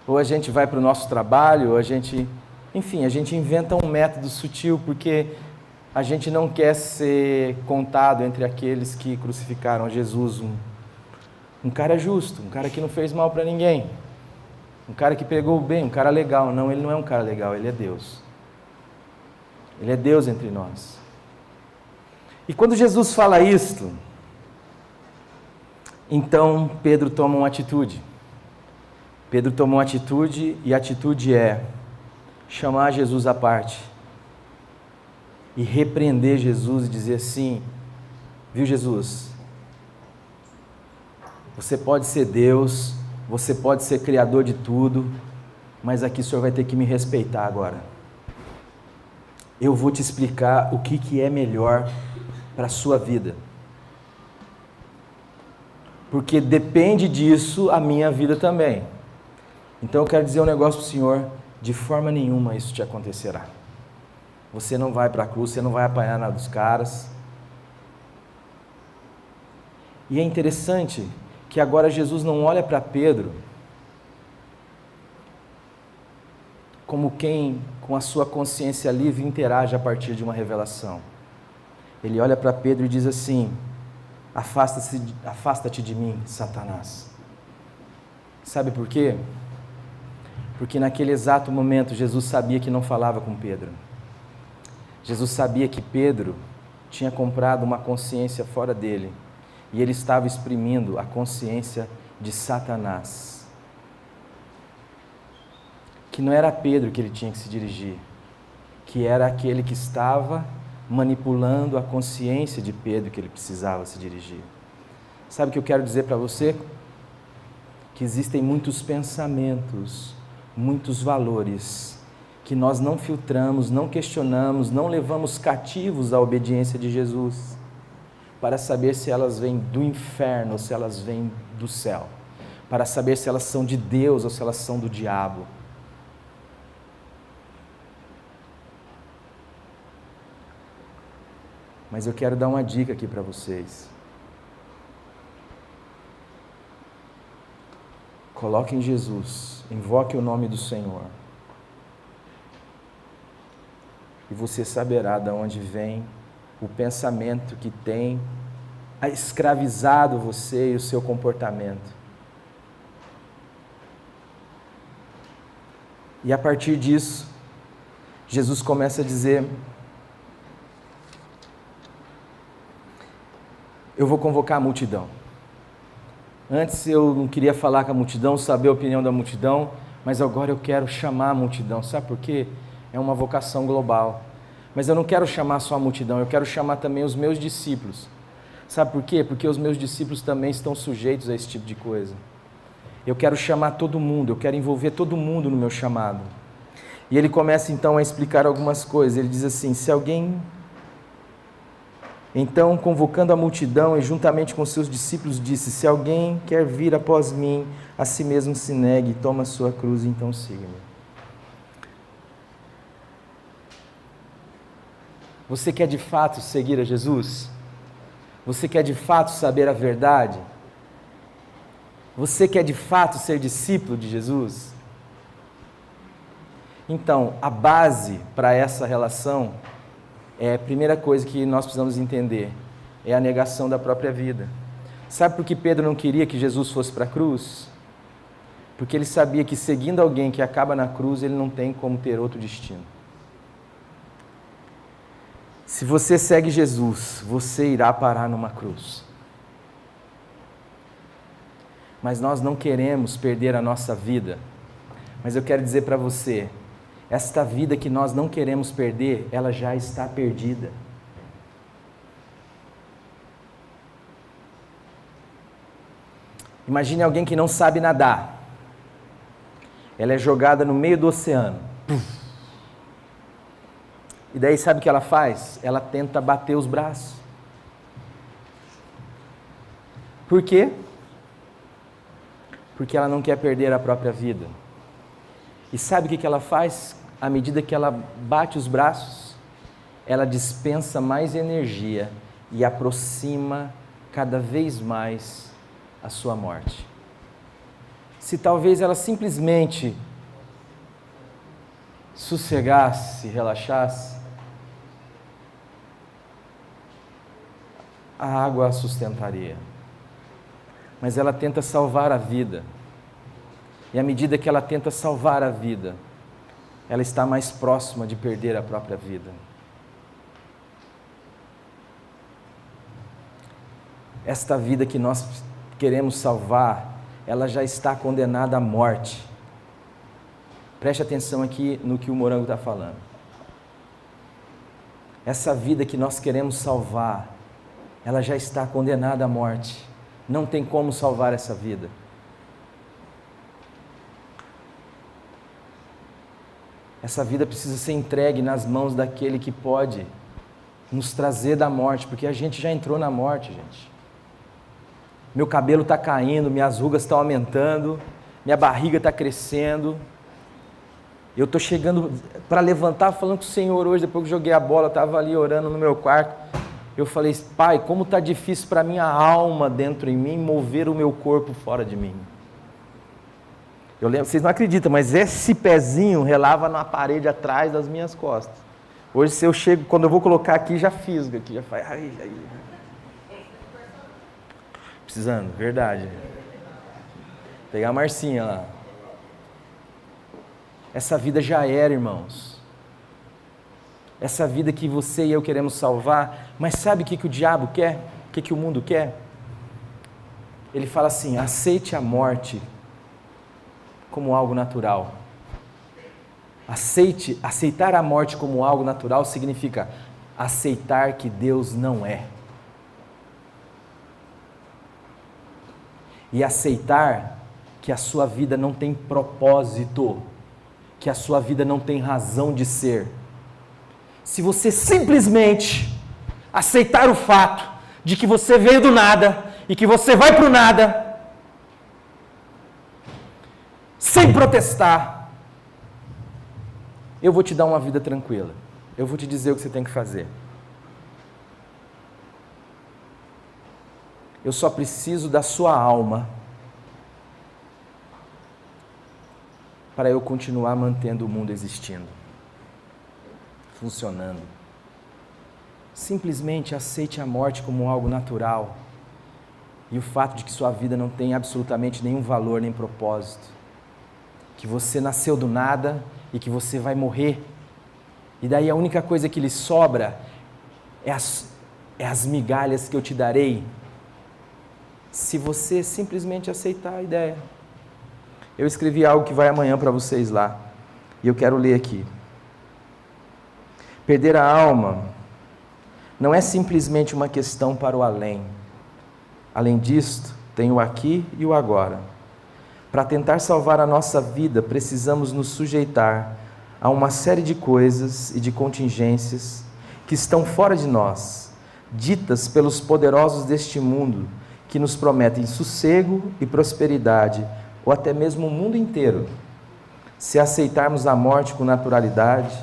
Ou a gente vai para o nosso trabalho, ou a gente Enfim, a gente inventa um método sutil porque a gente não quer ser contado entre aqueles que crucificaram Jesus, um cara justo, um cara que não fez mal para ninguém, um cara que pregou o bem, um cara legal. Não, ele não é um cara legal, ele é Deus. Ele é Deus entre nós. E quando Jesus fala isto, então Pedro toma uma atitude. Pedro tomou uma atitude e a atitude é chamar Jesus à parte e repreender Jesus e dizer assim: viu, Jesus, você pode ser Deus, você pode ser criador de tudo, mas aqui o Senhor vai ter que me respeitar agora. Eu vou te explicar o que é melhor para a sua vida, porque depende disso a minha vida também. Então eu quero dizer um negócio para o Senhor: de forma nenhuma isso te acontecerá. Você não vai para a cruz, você não vai apanhar nada dos caras. E é interessante que agora Jesus não olha para Pedro como quem com a sua consciência livre interage a partir de uma revelação. Ele olha para Pedro e diz assim: afasta-te de mim, Satanás. Sabe por quê? Porque naquele exato momento Jesus sabia que não falava com Pedro. Jesus sabia que Pedro tinha comprado uma consciência fora dele e ele estava exprimindo a consciência de Satanás. Que não era Pedro que ele tinha que se dirigir, que era aquele que estava manipulando a consciência de Pedro que ele precisava se dirigir. Sabe o que eu quero dizer para você? Que existem muitos pensamentos, muitos valores que nós não filtramos, não questionamos, não levamos cativos à obediência de Jesus para saber se elas vêm do inferno ou se elas vêm do céu, para saber se elas são de Deus ou se elas são do diabo. Mas eu quero dar uma dica aqui para vocês. Coloque em Jesus, invoque o nome do Senhor. E você saberá de onde vem o pensamento que tem escravizado você e o seu comportamento. E a partir disso, Jesus começa a dizer: eu vou convocar a multidão. Antes eu não queria falar com a multidão, saber a opinião da multidão, mas agora eu quero chamar a multidão. Sabe por quê? É uma vocação global. Mas eu não quero chamar só a multidão, eu quero chamar também os meus discípulos. Sabe por quê? Porque os meus discípulos também estão sujeitos a esse tipo de coisa. Eu quero chamar todo mundo, eu quero envolver todo mundo no meu chamado. E ele começa então a explicar algumas coisas. Ele diz assim: se alguém... Então, convocando a multidão e juntamente com seus discípulos, disse: se alguém quer vir após mim, a si mesmo se negue, toma a sua cruz e então siga-me. Você quer de fato seguir a Jesus? Você quer de fato saber a verdade? Você quer de fato ser discípulo de Jesus? Então, a base para essa relação a primeira coisa que nós precisamos entender é a negação da própria vida. Sabe por que Pedro não queria que Jesus fosse para a cruz? Porque ele sabia que seguindo alguém que acaba na cruz, ele não tem como ter outro destino. Se você segue Jesus, você irá parar numa cruz. Mas nós não queremos perder a nossa vida. Mas eu quero dizer para você, esta vida que nós não queremos perder, ela já está perdida. Imagine alguém que não sabe nadar. Ela é jogada no meio do oceano. E daí sabe o que ela faz? Ela tenta bater os braços. Por quê? Porque ela não quer perder a própria vida. E sabe o que ela faz? À medida que ela bate os braços, ela dispensa mais energia e aproxima cada vez mais a sua morte. Se talvez ela simplesmente sossegasse, relaxasse, a água a sustentaria. Mas ela tenta salvar a vida. E à medida que ela tenta salvar a vida, ela está mais próxima de perder a própria vida. Esta vida que nós queremos salvar, ela já está condenada à morte. Preste atenção aqui no que o Morango está falando. Essa vida que nós queremos salvar, ela já está condenada à morte. Não tem como salvar essa vida. Essa vida precisa ser entregue nas mãos daquele que pode nos trazer da morte, porque a gente já entrou na morte, gente. Meu cabelo está caindo, minhas rugas estão aumentando, minha barriga está crescendo. Eu estou chegando para levantar, falando com o Senhor hoje, depois que joguei a bola, eu estava ali orando no meu quarto. Eu falei, Pai, como está difícil para minha alma dentro em mim mover o meu corpo fora de mim. Eu lembro, vocês não acreditam, mas esse pezinho relava na parede atrás das minhas costas. Hoje, se eu chego, quando eu vou colocar aqui, já fisga aqui, já faz. Ai. Precisando, verdade. Vou pegar a Marcinha lá. Essa vida já era, irmãos. Essa vida que você e eu queremos salvar, mas sabe o que o diabo quer? O que o mundo quer? Ele fala assim, aceite a morte como algo natural. Aceitar a morte como algo natural significa aceitar que Deus não é. E aceitar que a sua vida não tem propósito, que a sua vida não tem razão de ser. Se você simplesmente aceitar o fato de que você veio do nada e que você vai para o nada, sem protestar, eu vou te dar uma vida tranquila. Eu vou te dizer o que você tem que fazer. Eu só preciso da sua alma para eu continuar mantendo o mundo existindo, funcionando. Simplesmente aceite a morte como algo natural e o fato de que sua vida não tem absolutamente nenhum valor nem propósito, que você nasceu do nada e que você vai morrer, e daí a única coisa que lhe sobra é as migalhas que eu te darei, se você simplesmente aceitar a ideia. Eu escrevi algo que vai amanhã para vocês lá, e eu quero ler aqui. Perder a alma não é simplesmente uma questão para o além. Além disto, tem o aqui e o agora. Para tentar salvar a nossa vida, precisamos nos sujeitar a uma série de coisas e de contingências que estão fora de nós, ditas pelos poderosos deste mundo, que nos prometem sossego e prosperidade, ou até mesmo o mundo inteiro, se aceitarmos a morte com naturalidade,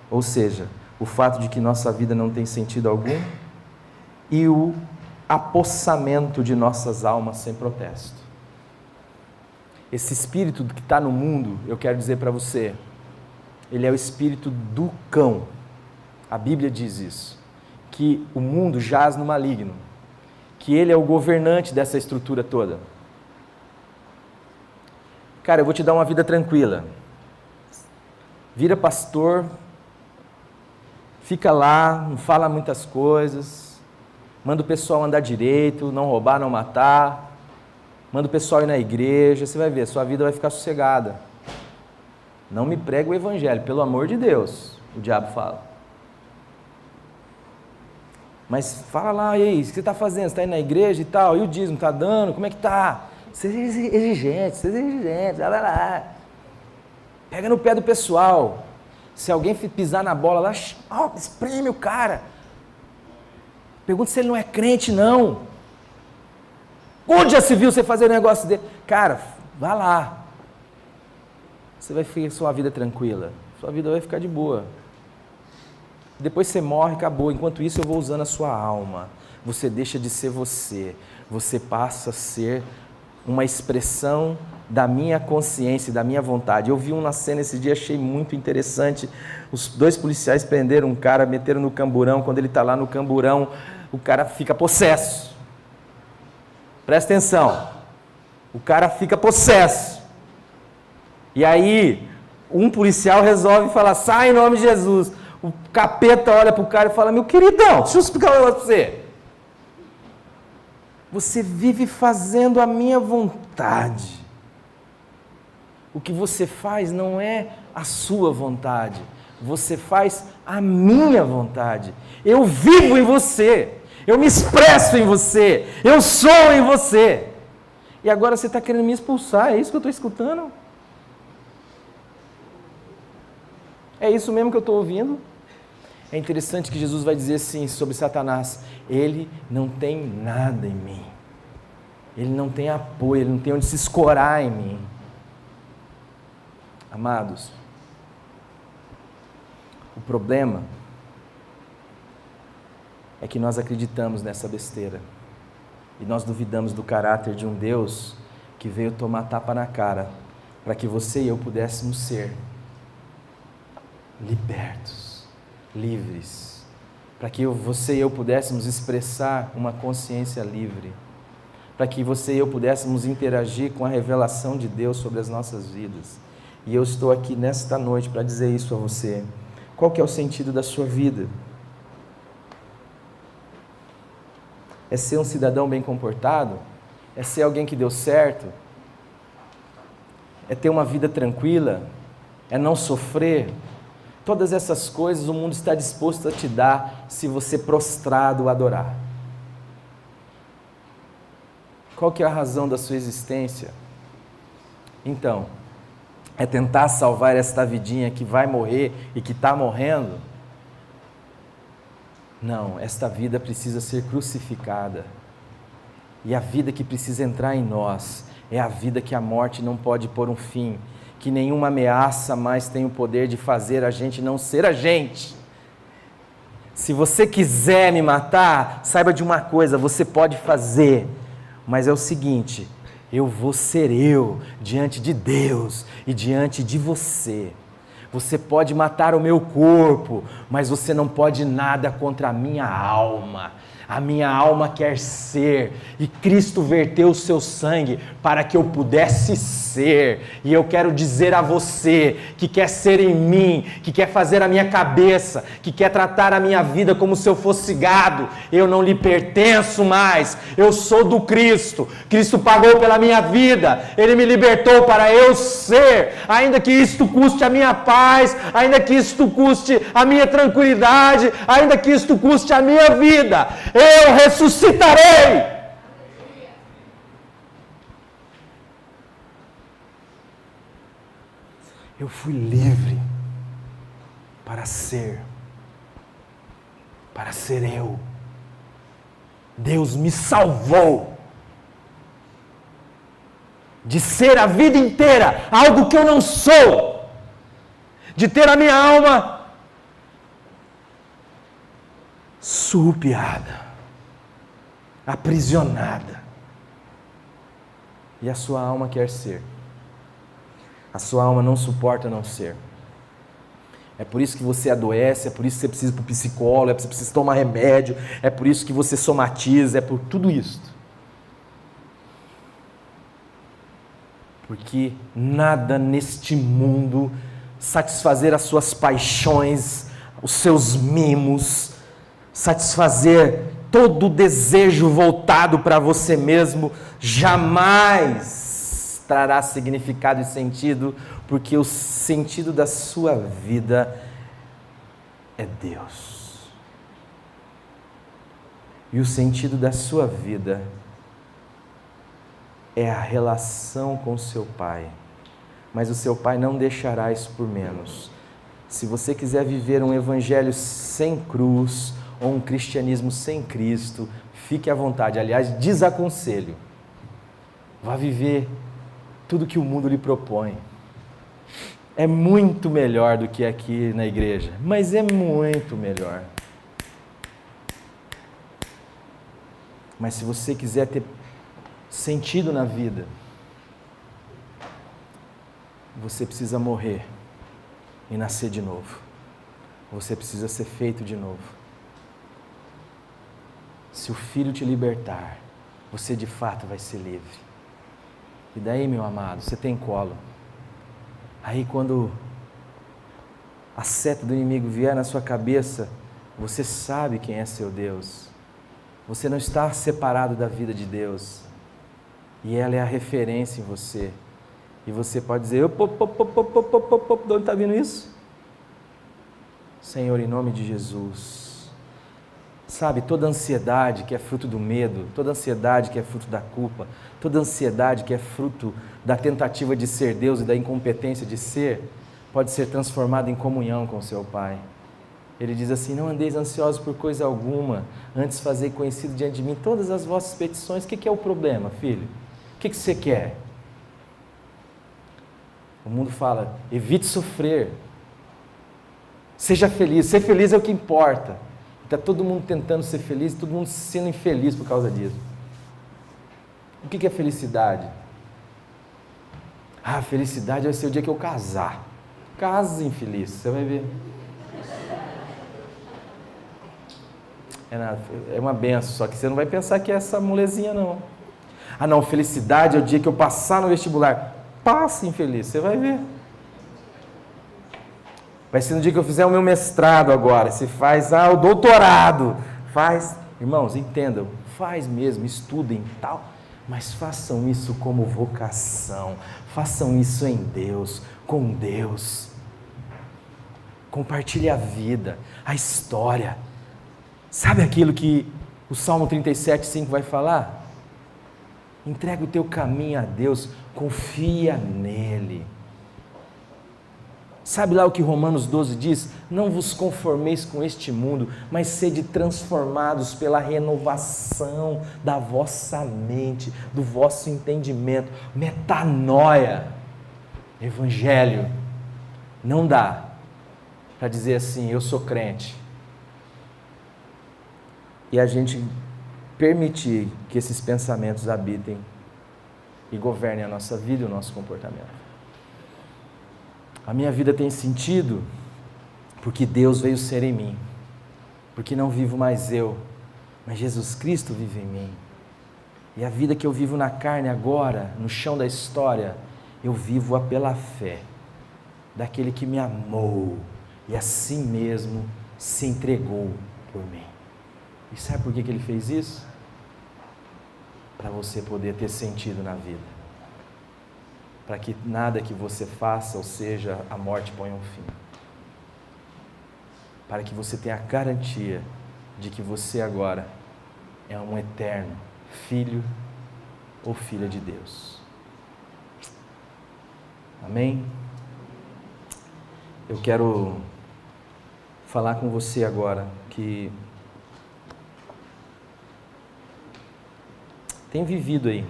ou seja, o fato de que nossa vida não tem sentido algum, e o apossamento de nossas almas sem protesto. Esse espírito que está no mundo, eu quero dizer para você, ele é o espírito do cão. A Bíblia diz isso, que o mundo jaz no maligno, que ele é o governante dessa estrutura toda. Cara, eu vou te dar uma vida tranquila. Vira pastor, fica lá, não fala muitas coisas, manda o pessoal andar direito, não roubar, não matar, manda o pessoal ir na igreja, você vai ver, sua vida vai ficar sossegada. Não me prega o evangelho, pelo amor de Deus, o diabo fala. Mas fala lá, e aí, o que você está fazendo? Você está indo na igreja e tal, e o dízimo está dando, como é que está? Seja exigente, vai lá. Pega no pé do pessoal. Se alguém pisar na bola lá, espreme o cara. Pergunta se ele não é crente, não. Onde já se viu você fazer um negócio dele? Cara, vai lá. Você vai ficar sua vida tranquila. Sua vida vai ficar de boa. Depois você morre, acabou. Enquanto isso, eu vou usando a sua alma. Você deixa de ser você. Você passa a ser uma expressão da minha consciência, da minha vontade. Eu vi uma cena esse dia, achei muito interessante. Os 2 policiais prenderam um cara, meteram no camburão. Quando ele está lá no camburão, o cara fica possesso. Presta atenção. O cara fica possesso. E aí, um policial resolve falar, sai em nome de Jesus. O capeta olha para o cara e fala, meu queridão, deixa eu explicar um negócio para você. Você vive fazendo a minha vontade. O que você faz não é a sua vontade. Você faz a minha vontade. Eu vivo em você. Eu me expresso em você. Eu sou em você. E agora você está querendo me expulsar. É isso que eu estou escutando? É isso mesmo que eu estou ouvindo? É interessante que Jesus vai dizer assim sobre Satanás: ele não tem nada em mim, ele não tem apoio, ele não tem onde se escorar em mim. Amados, o problema é que nós acreditamos nessa besteira e nós duvidamos do caráter de um Deus que veio tomar tapa na cara para que você e eu pudéssemos ser libertos, livres, para que você e eu pudéssemos expressar uma consciência livre, para que você e eu pudéssemos interagir com a revelação de Deus sobre as nossas vidas. E eu estou aqui nesta noite para dizer isso a você. Qual que é o sentido da sua vida? É ser um cidadão bem comportado? É ser alguém que deu certo? É ter uma vida tranquila? É não sofrer? Todas essas coisas o mundo está disposto a te dar se você prostrado o adorar. Qual que é a razão da sua existência? Então, é tentar salvar esta vidinha que vai morrer e que está morrendo? Não, esta vida precisa ser crucificada. E a vida que precisa entrar em nós é a vida que a morte não pode pôr um fim, que nenhuma ameaça mais tem o poder de fazer a gente não ser a gente. Se você quiser me matar, saiba de uma coisa, você pode fazer, mas é o seguinte: eu vou ser eu diante de Deus e diante de você. Você pode matar o meu corpo, mas você não pode nada contra a minha alma. A minha alma quer ser, e Cristo verteu o seu sangue para que eu pudesse ser. E eu quero dizer a você que quer ser em mim, que quer fazer a minha cabeça, que quer tratar a minha vida como se eu fosse gado: eu não lhe pertenço mais, eu sou do Cristo. Cristo pagou pela minha vida, Ele me libertou para eu ser, ainda que isto custe a minha paz, ainda que isto custe a minha tranquilidade, ainda que isto custe a minha vida, eu ressuscitarei. Eu fui livre para ser eu. Deus me salvou de ser a vida inteira algo que eu não sou, de ter a minha alma surrupiada, aprisionada. E a sua alma quer ser. A sua alma não suporta não ser. É por isso que você adoece, é por isso que você precisa ir para o psicólogo, é por isso que você precisa tomar remédio, é por isso que você somatiza, é por tudo isso. Porque nada neste mundo satisfazer as suas paixões, os seus mimos, satisfazer todo o desejo voltado para você mesmo, jamais trará significado e sentido, porque o sentido da sua vida é Deus. E o sentido da sua vida é a relação com seu Pai. Mas o seu Pai não deixará isso por menos. Se você quiser viver um evangelho sem cruz, ou um cristianismo sem Cristo, fique à vontade. Aliás, desaconselho. Vá viver tudo que o mundo lhe propõe. É muito melhor do que aqui na igreja, mas é muito melhor. Mas se você quiser ter sentido na vida, você precisa morrer e nascer de novo. Você precisa ser feito de novo. Se o Filho te libertar, você de fato vai ser livre. E daí, meu amado, você tem colo. Aí quando a seta do inimigo vier na sua cabeça, você sabe quem é seu Deus. Você não está separado da vida de Deus. E ela é a referência em você. E você pode dizer, de onde está vindo isso? Senhor, em nome de Jesus. Sabe, toda ansiedade que é fruto do medo, toda ansiedade que é fruto da culpa, toda ansiedade que é fruto da tentativa de ser Deus e da incompetência de ser, pode ser transformada em comunhão com seu Pai. Ele diz assim, não andeis ansiosos por coisa alguma, antes fazei conhecido diante de mim todas as vossas petições. O que é o problema, filho? O que você quer? O mundo fala, evite sofrer, seja feliz, ser feliz é o que importa. Está todo mundo tentando ser feliz, todo mundo sendo infeliz por causa disso. O que é felicidade? Ah, felicidade vai ser o dia que eu casar. Case infeliz, você vai ver. É uma benção, só que você não vai pensar que é essa molezinha não. Ah não, felicidade é o dia que eu passar no vestibular. Passe infeliz, você vai ver. Vai ser no dia que eu fizer o meu mestrado agora. Você faz o doutorado. Faz. Irmãos, entendam. Faz mesmo, estudem tal. Mas façam isso como vocação. Façam isso em Deus, com Deus. Compartilhe a vida, a história. Sabe aquilo que o Salmo 37:5 vai falar? Entrega o teu caminho a Deus, confia nele. Sabe lá o que Romanos 12 diz? Não vos conformeis com este mundo, mas sede transformados pela renovação da vossa mente, do vosso entendimento. Metanoia. Evangelho. Não dá para dizer assim, eu sou crente. E a gente permitir que esses pensamentos habitem e governem a nossa vida e o nosso comportamento. A minha vida tem sentido porque Deus veio ser em mim, porque não vivo mais eu, mas Jesus Cristo vive em mim. E a vida que eu vivo na carne agora, no chão da história, eu vivo-a pela fé daquele que me amou e assim mesmo se entregou por mim. E sabe por que ele fez isso? Para você poder ter sentido na vida. Para que nada que você faça, ou seja, a morte ponha um fim. Para que você tenha a garantia de que você agora é um eterno filho ou filha de Deus. Amém? Eu quero falar com você agora que tem vivido aí.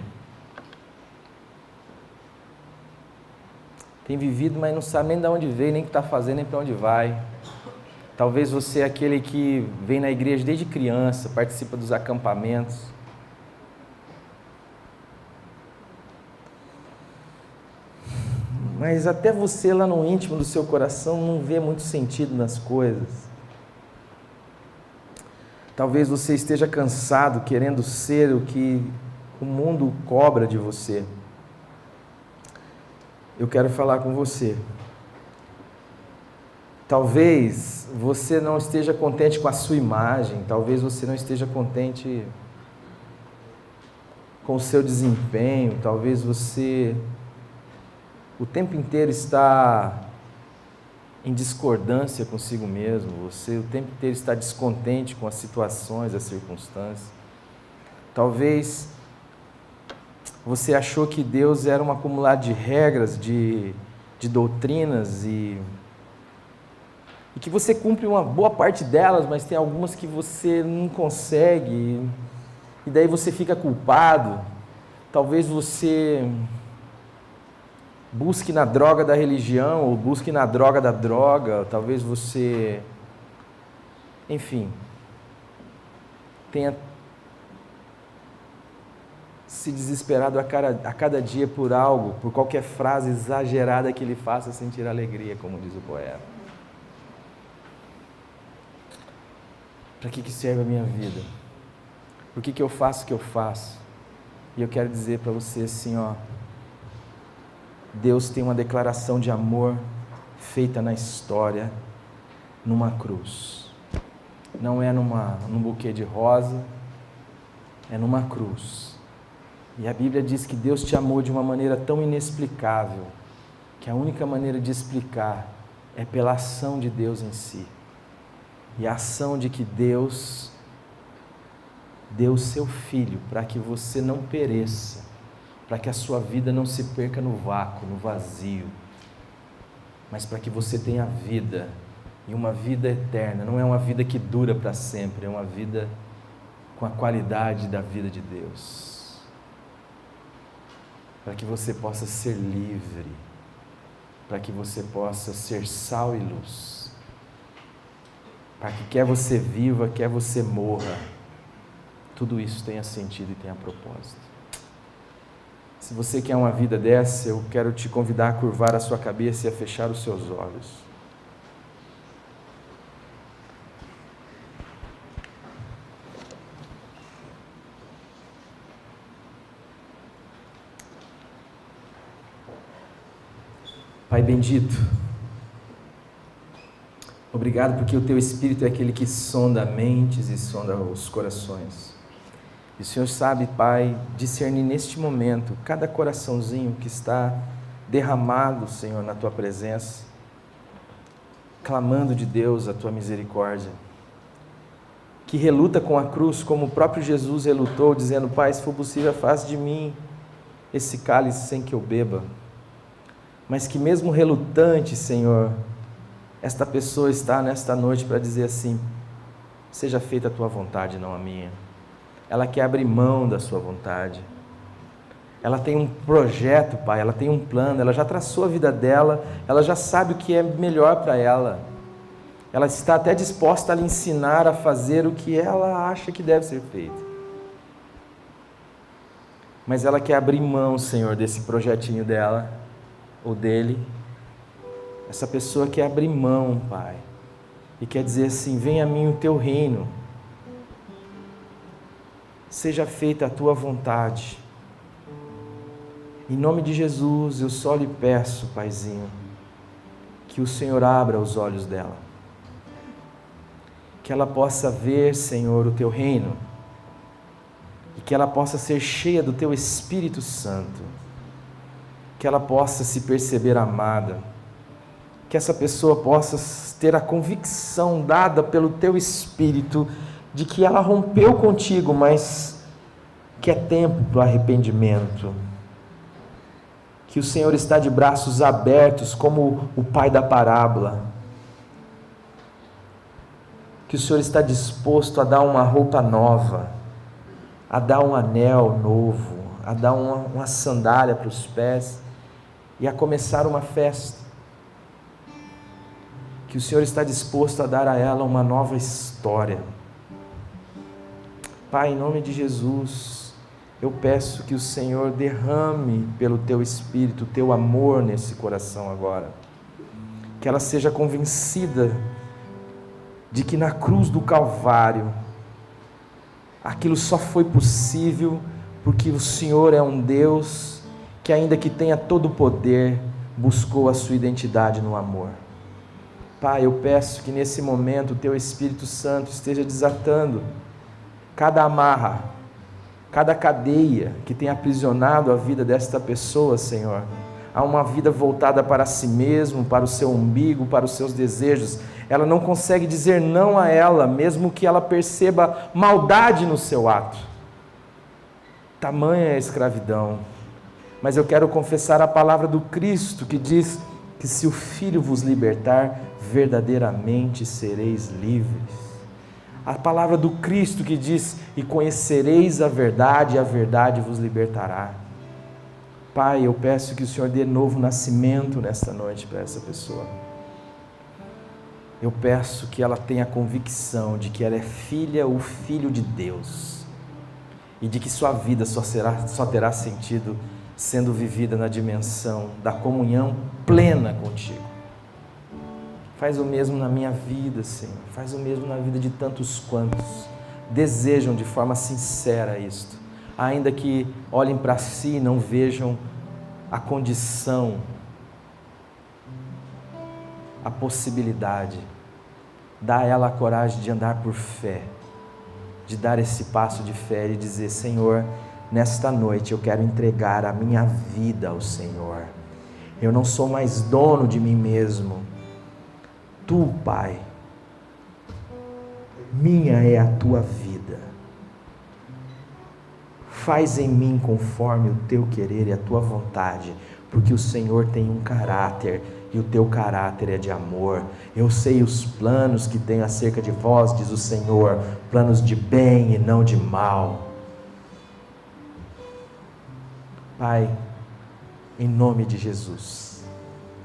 Tem vivido, mas não sabe nem de onde veio, nem o que está fazendo, nem para onde vai. Talvez você é aquele que vem na igreja desde criança, participa dos acampamentos. Mas até você lá no íntimo do seu coração não vê muito sentido nas coisas. Talvez você esteja cansado, querendo ser o que o mundo cobra de você. Eu quero falar com você. Talvez você não esteja contente com a sua imagem, talvez você não esteja contente com o seu desempenho, talvez você o tempo inteiro está em discordância consigo mesmo, você o tempo inteiro está descontente com as situações, as circunstâncias. Talvez você achou que Deus era um acumulado de regras, de doutrinas e que você cumpre uma boa parte delas, mas tem algumas que você não consegue e daí você fica culpado. Talvez você busque na droga da religião ou busque na droga da droga, talvez você, enfim, tenha se desesperado a cada dia por algo, por qualquer frase exagerada que lhe faça sentir alegria, como diz o poeta. Para que serve a minha vida? Por que eu faço o que eu faço? E eu quero dizer para você assim, ó, Deus tem uma declaração de amor feita na história, numa cruz. Não é num buquê de rosa, é numa cruz. E a Bíblia diz que Deus te amou de uma maneira tão inexplicável, que a única maneira de explicar é pela ação de Deus em si. E a ação de que Deus deu o seu Filho para que você não pereça, para que a sua vida não se perca no vácuo, no vazio, mas para que você tenha vida, e uma vida eterna. Não é uma vida que dura para sempre, é uma vida com a qualidade da vida de Deus. Para que você possa ser livre, para que você possa ser sal e luz, para que quer você viva, quer você morra, tudo isso tenha sentido e tenha propósito. Se você quer uma vida dessa, eu quero te convidar a curvar a sua cabeça e a fechar os seus olhos. Pai bendito, obrigado porque o Teu Espírito é aquele que sonda mentes e sonda os corações. E o Senhor sabe, Pai, discernir neste momento cada coraçãozinho que está derramado, Senhor, na Tua presença, clamando de Deus a Tua misericórdia, que reluta com a cruz como o próprio Jesus relutou, dizendo: Pai, se for possível, afaste de mim esse cálice sem que eu beba. Mas que mesmo relutante, Senhor, esta pessoa está nesta noite para dizer assim: seja feita a Tua vontade, não a minha. Ela quer abrir mão da Sua vontade. Ela tem um projeto, Pai, ela tem um plano, ela já traçou a vida dela, ela já sabe o que é melhor para ela. Ela está até disposta a lhe ensinar a fazer o que ela acha que deve ser feito. Mas ela quer abrir mão, Senhor, desse projetinho dela, ou dele. Essa pessoa quer abrir mão, Pai, e quer dizer assim: venha a mim o Teu reino, seja feita a Tua vontade. Em nome de Jesus, eu só lhe peço, Paizinho, que o Senhor abra os olhos dela, que ela possa ver, Senhor, o Teu reino, e que ela possa ser cheia do Teu Espírito Santo, que ela possa se perceber amada, que essa pessoa possa ter a convicção dada pelo Teu Espírito de que ela rompeu contigo, mas que é tempo para o arrependimento, que o Senhor está de braços abertos como o pai da parábola, que o Senhor está disposto a dar uma roupa nova, a dar um anel novo, a dar uma sandália para os pés e a começar uma festa, que o Senhor está disposto a dar a ela uma nova história. Pai, em nome de Jesus, eu peço que o Senhor derrame pelo Teu Espírito o Teu amor nesse coração agora, que ela seja convencida de que na cruz do Calvário aquilo só foi possível porque o Senhor é um Deus que, ainda que tenha todo o poder, buscou a sua identidade no amor. Pai, eu peço que nesse momento o Teu Espírito Santo esteja desatando cada amarra, cada cadeia que tem aprisionado a vida desta pessoa, Senhor, a uma vida voltada para si mesmo, para o seu umbigo, para os seus desejos. Ela não consegue dizer não a ela, mesmo que ela perceba maldade no seu ato. Tamanha é a escravidão. Mas eu quero confessar a palavra do Cristo, que diz que se o Filho vos libertar, verdadeiramente sereis livres. A palavra do Cristo que diz: e conhecereis a verdade, e a verdade vos libertará. Pai, eu peço que o Senhor dê novo nascimento nesta noite para essa pessoa. Eu peço que ela tenha a convicção de que ela é filha ou filho de Deus, e de que sua vida só terá sentido sendo vivida na dimensão da comunhão plena contigo. Faz o mesmo na minha vida, Senhor. Faz o mesmo na vida de tantos quantos desejam de forma sincera isto, ainda que olhem para si e não vejam a condição, a possibilidade. Dá a ela a coragem de andar por fé, de dar esse passo de fé e dizer: Senhor, nesta noite eu quero entregar a minha vida ao Senhor. Eu não sou mais dono de mim mesmo. Tu, Pai, minha é a tua vida. Faz em mim conforme o teu querer e a tua vontade, porque o Senhor tem um caráter e o teu caráter é de amor. Eu sei os planos que tenho acerca de vós, diz o Senhor, planos de bem e não de mal. Pai, em nome de Jesus,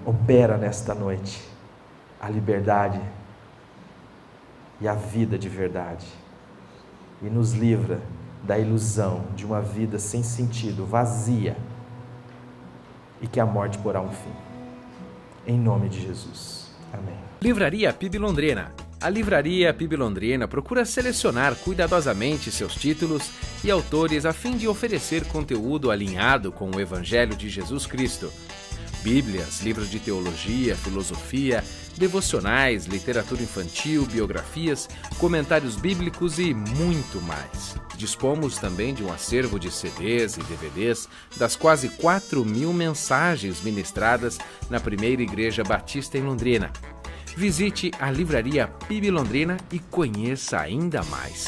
opera nesta noite a liberdade e a vida de verdade, e nos livra da ilusão de uma vida sem sentido, vazia, e que a morte porá um fim. Em nome de Jesus. Amém. Livraria PIB Londrina. A Livraria PIB Londrina procura selecionar cuidadosamente seus títulos e autores a fim de oferecer conteúdo alinhado com o Evangelho de Jesus Cristo. Bíblias, livros de teologia, filosofia, devocionais, literatura infantil, biografias, comentários bíblicos e muito mais. Dispomos também de um acervo de CDs e DVDs das quase 4.000 mensagens ministradas na Primeira Igreja Batista em Londrina. Visite a Livraria PIB Londrina e conheça ainda mais.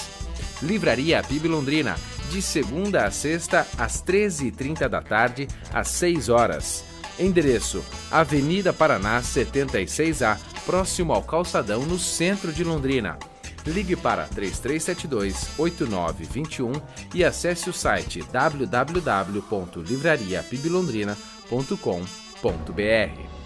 Livraria PIB Londrina, de segunda a sexta, às 13h30 da tarde, às 6 horas. Endereço: Avenida Paraná 76A, próximo ao Calçadão, no centro de Londrina. Ligue para 3372-8921 e acesse o site www.livrariapiblondrina.com.br.